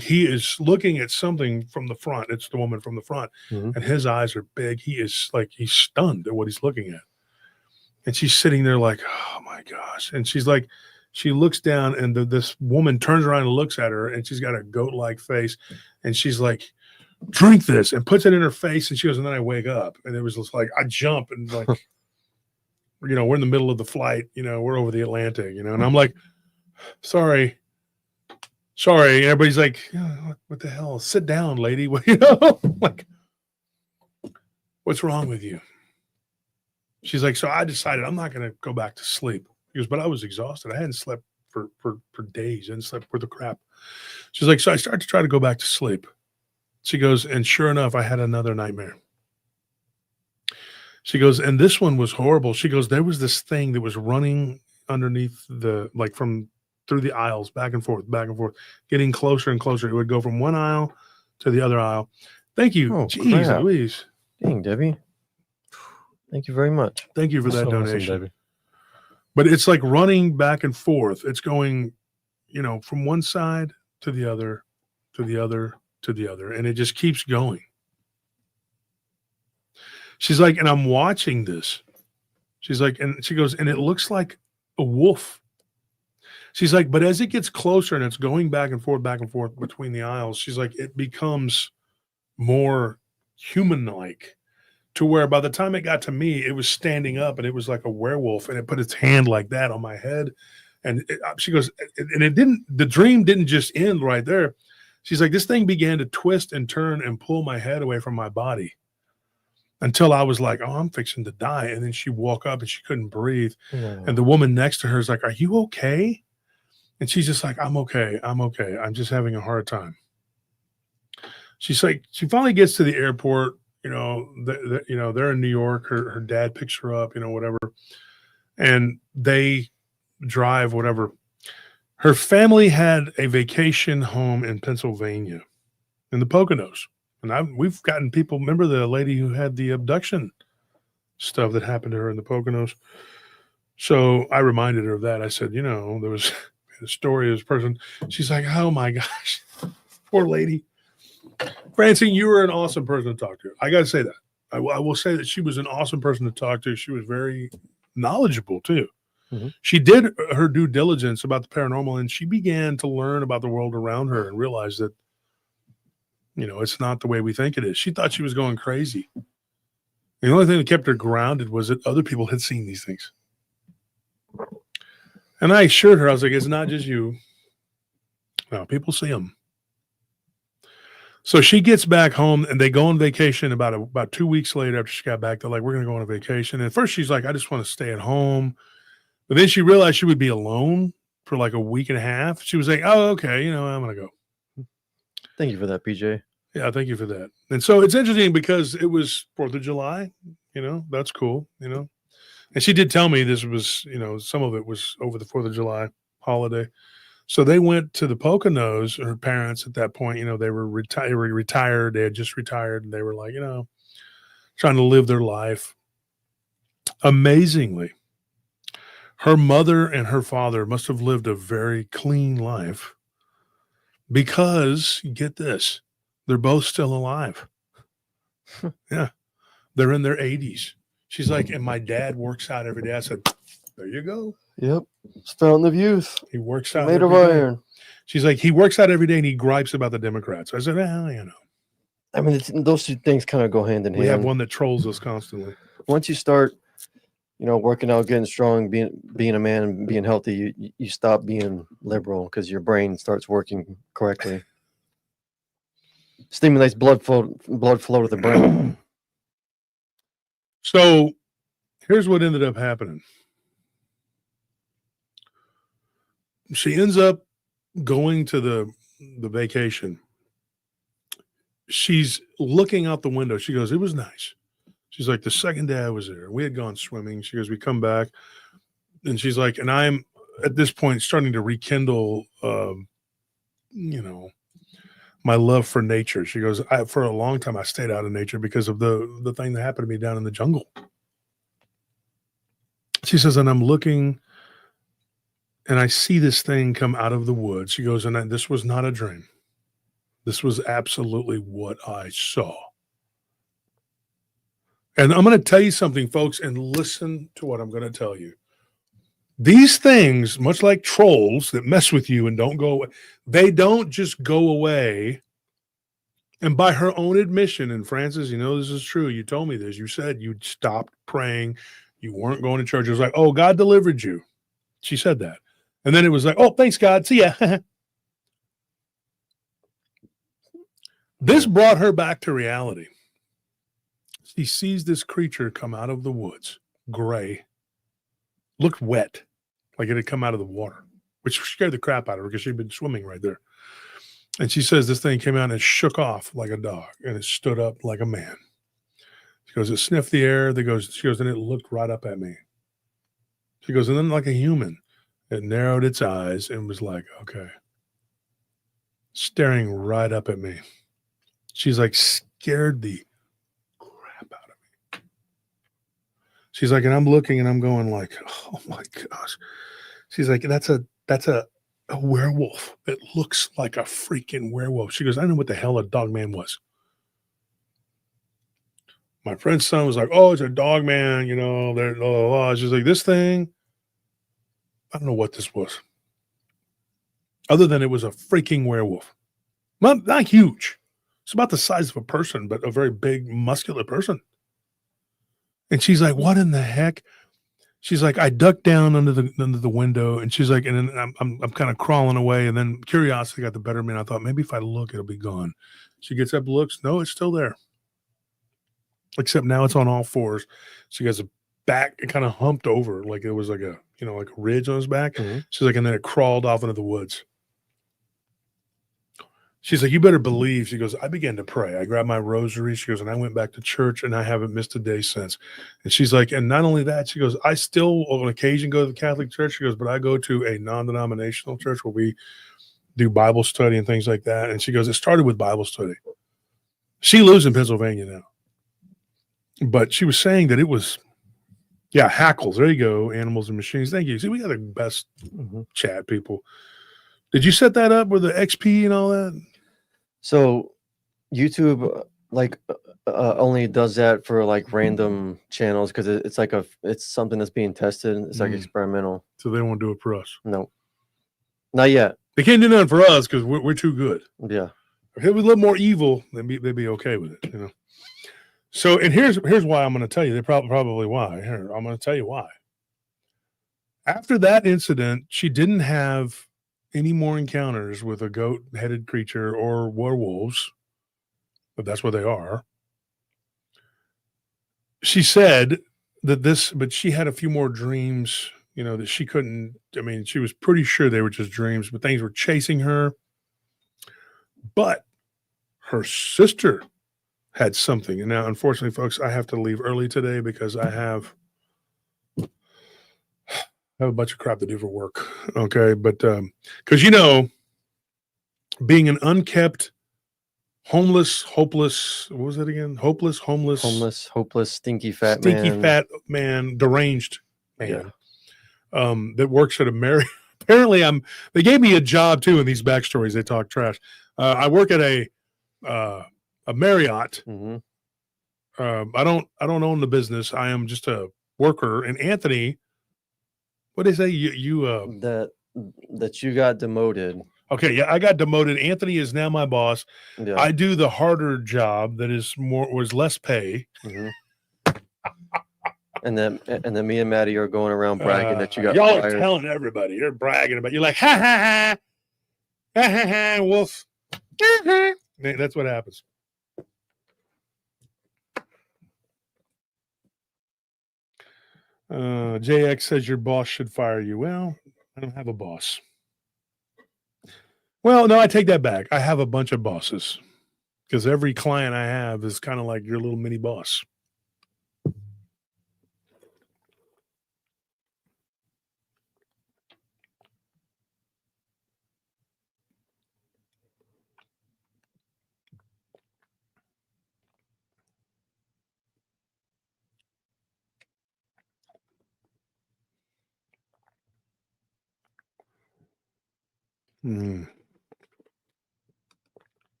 he is looking at something from the front. It's the woman from the front, and his eyes are big. He is like, he's stunned at what he's looking at. And she's sitting there like, oh my gosh. And she's like, she looks down, and this woman turns around and looks at her, and she's got a goat-like face. And she's like, drink this, and puts it in her face. And she goes, and then I wake up. And it was just like, I jump and like, we're in the middle of the flight, we're over the Atlantic, and I'm like, sorry. And everybody's like, what the hell? Sit down, lady. Like, what's wrong with you? She's like, so I decided I'm not going to go back to sleep. He goes, but I was exhausted. I hadn't slept for days. I hadn't slept for the crap. She's like, so I started to try to go back to sleep. She goes, and sure enough, I had another nightmare. She goes, and this one was horrible. She goes, there was this thing that was running underneath through the aisles, back and forth, getting closer and closer. It would go from one aisle to the other aisle. Thank you. Oh, Jeez crap. Louise. Dang, Debbie. Thank you very much. Thank you for that donation. Awesome, but it's like running back and forth. It's going, from one side to the other, to the other, to the other. And it just keeps going. She's like, and I'm watching this. She's like, and she goes, and it looks like a wolf. She's like, but as it gets closer and it's going back and forth between the aisles, she's like, it becomes more human-like. To where by the time it got to me, it was standing up and it was like a werewolf, and it put its hand like that on my head And she goes, and the dream didn't just end right there. She's like, this thing began to twist and turn and pull my head away from my body until I was like, oh, I'm fixing to die. And then she woke up and she couldn't breathe. And the woman next to her is like, are you okay? And she's just like, I'm okay. I'm okay. I'm just having a hard time. She's like, she finally gets to the airport, they're in New York. Her dad picks her up, whatever. And they drive, whatever. Her family had a vacation home in Pennsylvania in the Poconos. And we've gotten people, remember the lady who had the abduction stuff that happened to her in the Poconos? So I reminded her of that. I said, there was a story of this person. She's like, oh my gosh, poor lady. Francine, you were an awesome person to talk to. I got to say that. I will say that she was an awesome person to talk to. She was very knowledgeable too. Mm-hmm. She did her due diligence about the paranormal, and she began to learn about the world around her and realized that, it's not the way we think it is. She thought she was going crazy. The only thing that kept her grounded was that other people had seen these things. And I assured her, I was like, it's not just you. No, people see them. So she gets back home and they go on vacation about 2 weeks later after she got back. They're like, we're going to go on a vacation. And at first she's like, I just want to stay at home. But then she realized she would be alone for like a week and a half. She was like, oh, okay, I'm going to go. Thank you for that, PJ. Yeah, thank you for that. And so it's interesting because it was 4th of July, that's cool, And she did tell me this was, some of it was over the 4th of July holiday. So they went to the Poconos, her parents at that point, they were retired. They had just retired and they were like, trying to live their life. Amazingly, her mother and her father must have lived a very clean life because, get this, they're both still alive. Yeah. They're in their 80s. She's like, and my dad works out every day. I said, there you go. Yep. It's fountain of youth. He works out. Made of iron. She's like, he works out every day and he gripes about the Democrats. I said, I mean, those two things kind of go hand in hand. We have one that trolls us constantly. Once you start, working out, getting strong, being a man and being healthy, you stop being liberal because your brain starts working correctly. Stimulates blood flow to the brain. So here's what ended up happening. She ends up going to the vacation. She's looking out the window. She goes, it was nice. She's like, the second day I was there, we had gone swimming. She goes, we come back. And she's like, and I'm at this point starting to rekindle, my love for nature. She goes, for a long time, I stayed out of nature because of the thing that happened to me down in the jungle. She says, and I'm looking and I see this thing come out of the woods. She goes, and this was not a dream. This was absolutely what I saw. And I'm going to tell you something, folks, and listen to what I'm going to tell you. These things, much like trolls that mess with you and don't go away, they don't just go away. And by her own admission, and Francis, this is true. You told me this. You said you stopped praying. You weren't going to church. It was like, oh, God delivered you. She said that. And then it was like, oh, thanks, God. See ya. This brought her back to reality. She sees this creature come out of the woods, gray, looked wet, like it had come out of the water, which scared the crap out of her because she'd been swimming right there. And she says this thing came out and it shook off like a dog and it stood up like a man. She goes, it sniffed the air. She goes, and it looked right up at me. She goes, and then like a human, it narrowed its eyes and was like, okay, staring right up at me. She's like, scared the crap out of me. She's like, and I'm looking and I'm going like, oh my gosh. She's like, that's a werewolf. It looks like a freaking werewolf. She goes, I don't know what the hell a dog man was. My friend's son was like, oh, it's a dog man, they're blah, blah, blah. She's like, this thing, I don't know what this was. Other than it was a freaking werewolf. Not huge. It's about the size of a person, but a very big, muscular person. And she's like, what in the heck? she's like, I ducked down under the window, and she's like, and then I'm kind of crawling away, and then curiosity got the better of me. And I thought maybe if I look, it'll be gone. She gets up, looks, no, it's still there. Except now it's on all fours. She has a back kind of humped over, like it was like a like a ridge on his back. Mhm. She's like, and then it crawled off into the woods. She's like, you better believe. She goes, I began to pray. I grabbed my rosary. She goes, and I went back to church, and I haven't missed a day since. And she's like, and not only that, she goes, I still on occasion go to the Catholic church. She goes, but I go to a non-denominational church where we do Bible study and things like that. And she goes, it started with Bible study. She lives in Pennsylvania now. But she was saying that it was, hackles. There you go. Animals and machines. Thank you. See, we got the best chat people. Did you set that up with the XP and all that? So YouTube only does that for like random channels because it's something that's being tested. It's like experimental. So they won't do it for us. No, not yet. They can't do nothing for us because we're too good. Yeah. If it was a little more evil, they'd be okay with it, So, and here's why I'm going to tell you. They probably why. Here, I'm going to tell you why. After that incident, she didn't have any more encounters with a goat-headed creature or werewolves, but that's what they are. She said but she had a few more dreams, that she couldn't. I mean, she was pretty sure they were just dreams, but things were chasing her. But her sister had something. And now, unfortunately, folks, I have to leave early today because I have a bunch of crap to do for work. Okay. But because, being an unkept, homeless, hopeless, what was that again? Hopeless, hopeless, stinky fat man, deranged man that works at a Marriott. Apparently, they gave me a job too in these backstories. They talk trash. I work at a Marriott. Mm-hmm. I don't own the business. I am just a worker. And Anthony, what did they say? You that you got demoted. Okay, yeah, I got demoted. Anthony is now my boss. Yeah. I do the harder job that was less pay. Mm-hmm. and then me and Maddie are going around bragging that you got y'all fired. Are telling everybody. You're bragging about. You're like ha ha ha wolf. That's what happens. JX says your boss should fire you. Well, I don't have a boss. Well, no, I take that back. I have a bunch of bosses because every client I have is kind of like your little mini boss.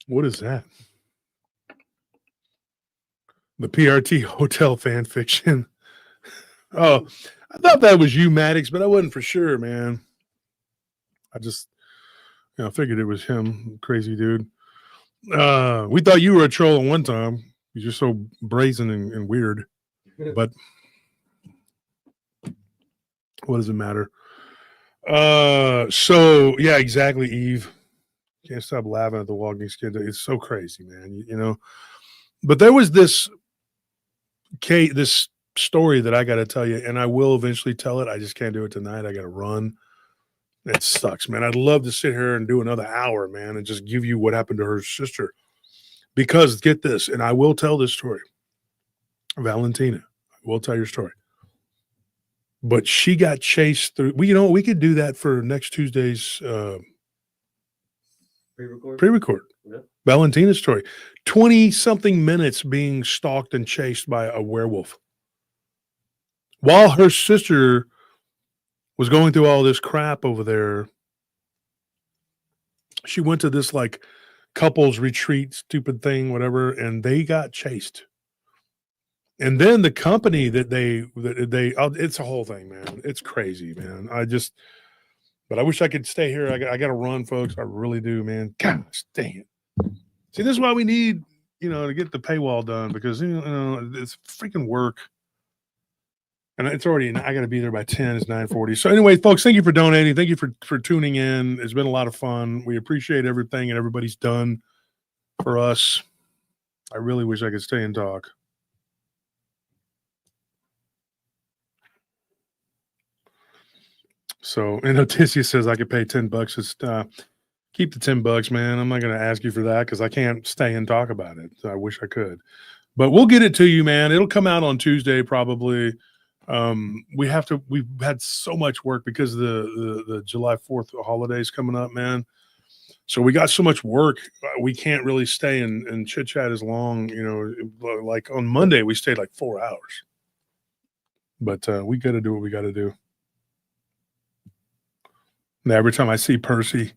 What is that? The PRT hotel fan fiction. Oh, I thought that was you, Maddox, but I wasn't for sure, man. I just, figured it was him, crazy dude. We thought you were a troll at one time. You're just so brazen and weird. But what does it matter? So yeah, exactly, Eve. Can't stop laughing at the walking skid. It's so crazy, man. But there was this story that I got to tell you, and I will eventually tell it. I just can't do it tonight. I got to run. It sucks, man. I'd love to sit here and do another hour, man, and just give you what happened to her sister. Because get this, and I will tell this story. Valentina, I will tell your story. But she got chased through. We could do that for next Tuesday's pre-record. Yeah. Valentina's story. 20-something minutes being stalked and chased by a werewolf. While her sister was going through all this crap over there, she went to this like couples retreat, stupid thing, whatever, and they got chased. And then the company that they it's a whole thing, man. It's crazy, man. But I wish I could stay here. I got to run, folks. I really do, man. Gosh, dang it. See, this is why we need, to get the paywall done because, it's freaking work. And it's already, I got to be there by 10. It's 9:40. So anyway, folks, thank you for donating. Thank you for tuning in. It's been a lot of fun. We appreciate everything and everybody's done for us. I really wish I could stay and talk. So, and Otissia says I could pay $10. It's keep the $10, man. I'm not going to ask you for that because I can't stay and talk about it. So I wish I could, but we'll get it to you, man. It'll come out on Tuesday probably. We've had so much work because the July 4th holidays coming up, man. So we got so much work. We can't really stay and chit chat as long, like on Monday, we stayed like 4 hours, but we got to do what we got to do. Now, every time I see Percy,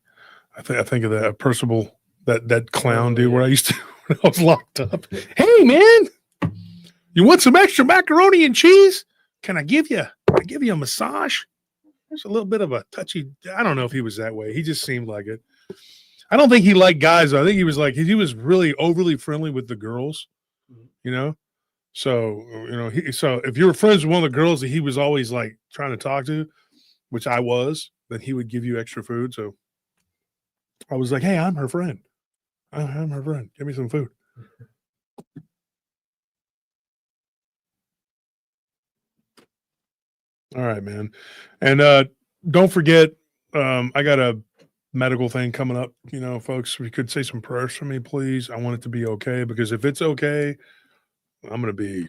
I think of that Percival, that clown dude where I used to, when I was locked up. Hey, man, you want some extra macaroni and cheese? Can I give you a massage? There's a little bit of a touchy. I don't know if he was that way. He just seemed like it. I don't think he liked guys, though. I think he was really overly friendly with the girls, So, so if you were friends with one of the girls that he was always like trying to talk to, which I was, then he would give you extra food. So I was like, hey, I'm her friend. I'm her friend. Give me some food. All right, man. And don't forget, I got a medical thing coming up. Folks, we could say some prayers for me, please. I want it to be okay, because if it's okay, I'm going to be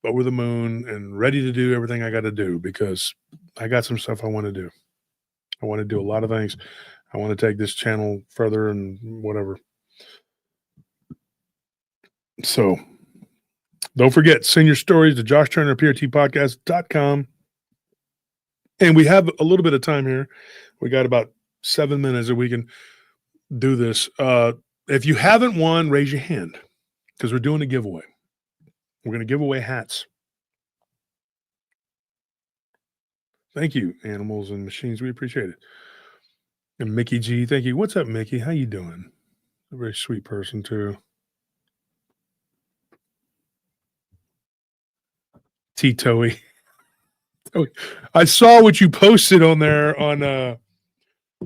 over the moon and ready to do everything I got to do, because I got some stuff I want to do. I want to do a lot of things. I want to take this channel further and whatever. So don't forget, send your stories to JoshTurnerPRTpodcast.com. And we have a little bit of time here. We got about 7 minutes that we can do this. If you haven't won, raise your hand, because we're doing a giveaway. We're going to give away hats. Thank you, Animals and Machines. We appreciate it. And Mickey G, thank you. What's up, Mickey? How you doing? A very sweet person, too. T-Toey. I saw what you posted on there on where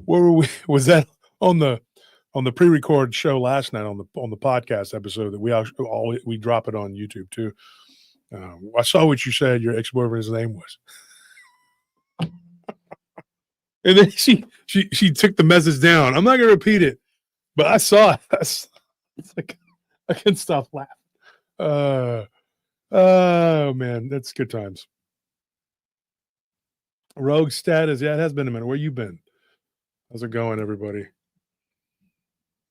were we? Was that on the pre-record show last night on the podcast episode that we drop it on YouTube too. I saw what you said your ex-boyfriend's name was. And then she took the message down. I'm not gonna repeat it, but I saw it. It's like I can't stop laughing. Oh man, that's good times. Rogue status. Yeah, it has been a minute. Where you been? How's it going, everybody?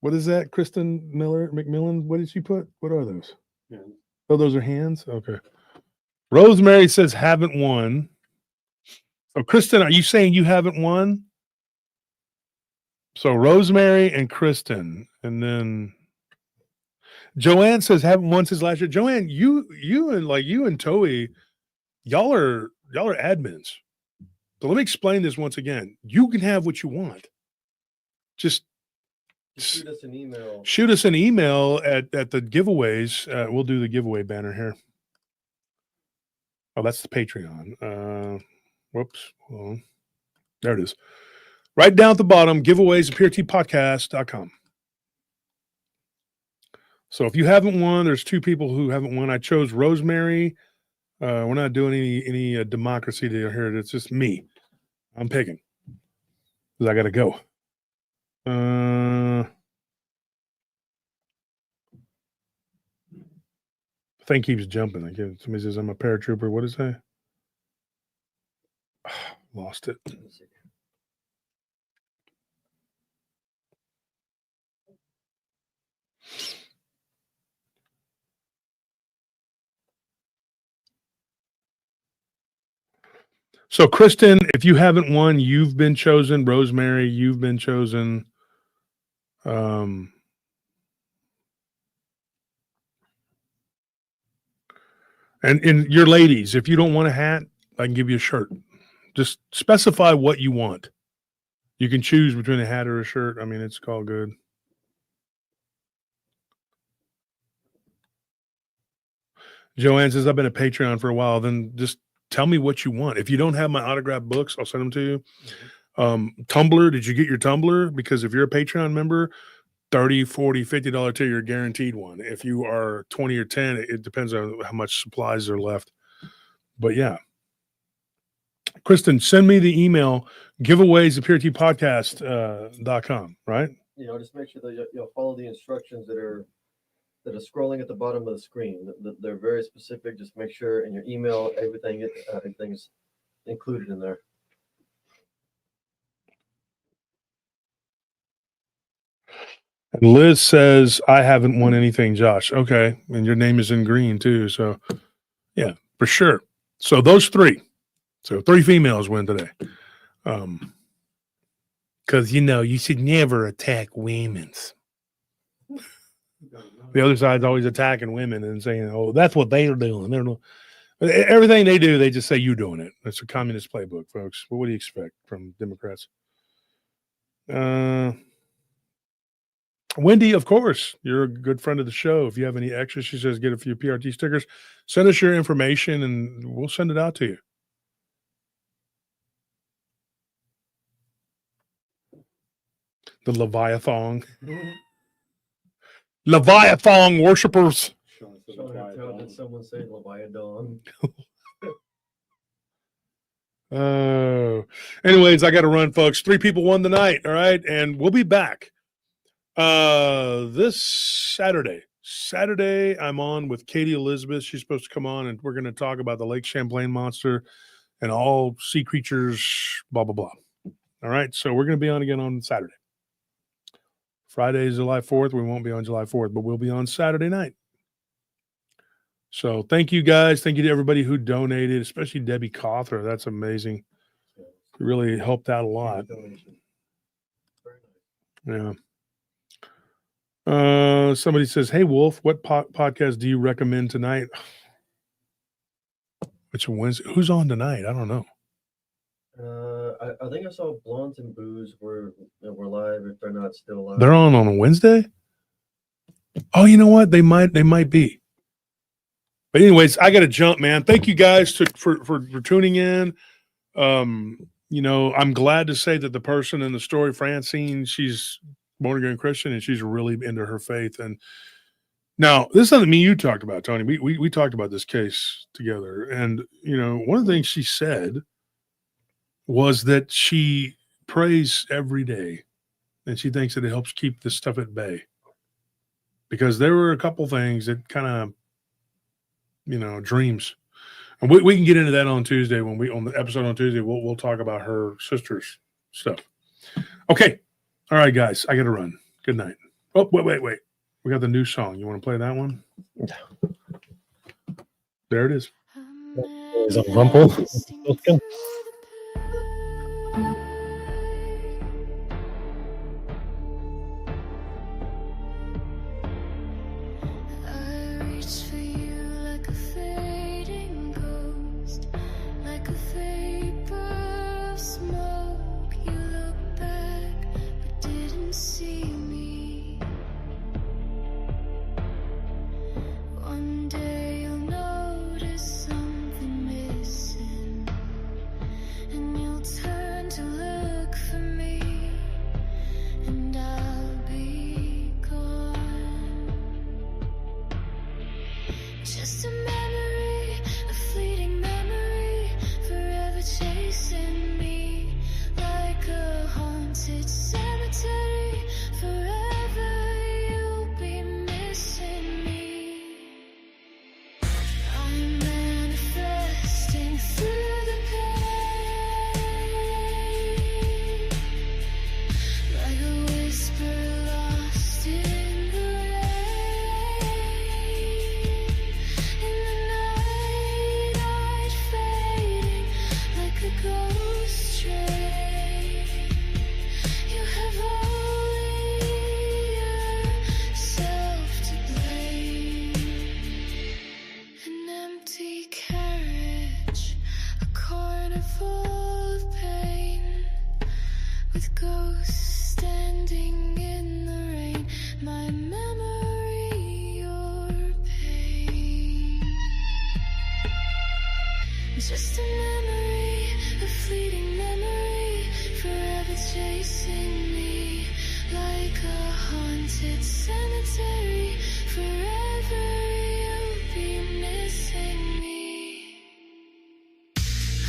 What is that? Kristen McMillan? What did she put? What are those? Yeah. Oh, those are hands? Okay. Rosemary says haven't won. So, Kristen, are you saying you haven't won? So, Rosemary and Kristen. And then Joanne says haven't won since last year. Joanne, you and Toey, y'all are admins. So let me explain this once again. You can have what you want. Just shoot us an email. Shoot us an email at the giveaways. We'll do the giveaway banner here. Oh, that's the Patreon. Whoops. Hold on. There it is. Right down at the bottom, giveaways at PRTpodcast.com. So if you haven't won, there's 2 people who haven't won. I chose Rosemary. We're not doing any democracy deal here. It's just me. I'm picking because I got to go. Thing keeps jumping. Somebody says I'm a paratrooper. What is that? Lost it. So, Kristen, if you haven't won, you've been chosen. Rosemary, you've been chosen. And your ladies, if you don't want a hat, I can give you a shirt. Just specify what you want. You can choose between a hat or a shirt. I mean, it's all good. Joanne says, I've been a Patreon for a while. Then just tell me what you want. If you don't have my autographed books, I'll send them to you. Tumblr, did you get your Tumblr? Because if you're a Patreon member, $30, $40, $50 tier, you're guaranteed one. If you are 20 or 10, it depends on how much supplies are left. But yeah. Kristen, send me the email, giveaways at puretpodcast.com, right? Just make sure that you'll follow the instructions that are scrolling at the bottom of the screen. They're very specific. Just make sure in your email, everything's included in there. And Liz says, I haven't won anything, Josh. Okay. And your name is in green too. So yeah, for sure. So those three. So 3 females win today. Because, you should never attack women's. The other side's always attacking women and saying, oh, that's what they're doing. Everything they do, they just say you're doing it. It's a communist playbook, folks. But what do you expect from Democrats? Wendy, of course, you're a good friend of the show. If you have any extras, she says, get a few PRT stickers. Send us your information and we'll send it out to you. The Leviathan. Leviathan worshippers. Did someone say Leviathan? Anyways, I got to run, folks. 3 people won the night. All right. And we'll be back this Saturday. I'm on with Katie Elizabeth. She's supposed to come on and we're going to talk about the Lake Champlain monster and all sea creatures, blah, blah, blah. All right. So we're going to be on again on Saturday. Friday is July 4th. We won't be on July 4th, but we'll be on Saturday night. So thank you guys. Thank you to everybody who donated, especially Debbie Cawthor. That's amazing. It really helped out a lot. Yeah. Somebody says, hey, Wolf, what podcast do you recommend tonight? It's Wednesday. Who's on tonight? I don't know. I think I saw Blondes and Booze were live, if they're not still live. They're on a Wednesday? Oh, you know what? They might be. But anyways, I got to jump, man. Thank you guys for tuning in. I'm glad to say that the person in the story, Francine, she's born again Christian and she's really into her faith. And now this is something me and you talked about, Tony. We talked about this case together. And, one of the things she said was that she prays every day and she thinks that it helps keep this stuff at bay. Because there were a couple things that kind of, dreams. And we can get into that on Tuesday on the episode on Tuesday. We'll talk about her sister's stuff. Okay. All right, guys. I got to run. Good night. Oh, wait. We got the new song. You want to play that one? There it is. Is that Rumple? Let's go. Just a memory, a fleeting memory, forever chasing me like a haunted cemetery. Forever you'll be missing me.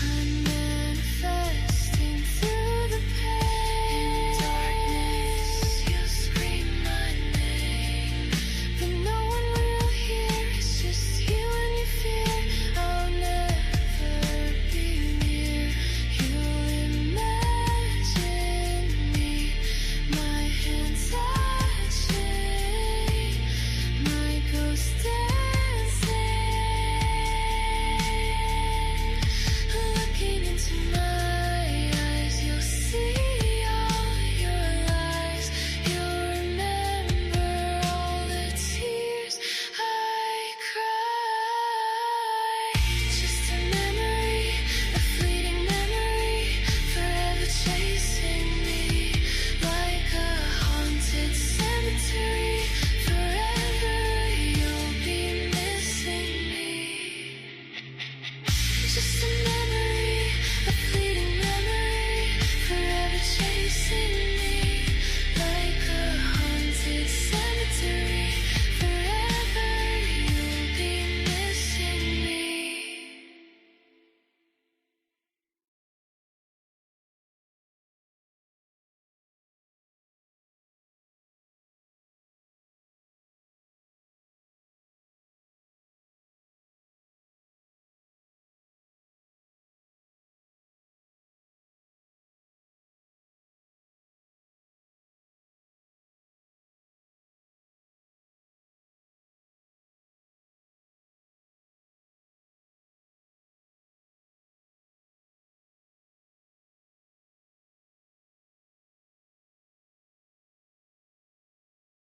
I'm manifesting through the pain. In darkness, you'll scream my name, but no one will hear. It's just you and your fear. I'll never be near. You'll imagine me, my hands touching, my ghost dancing. Looking into my eyes, you'll see all your lies. You'll remember all the tears I cried. Just a memory, a fleeting memory, forever chasing me like a haunted cemetery. Forever you'll be missing me. Just a memory.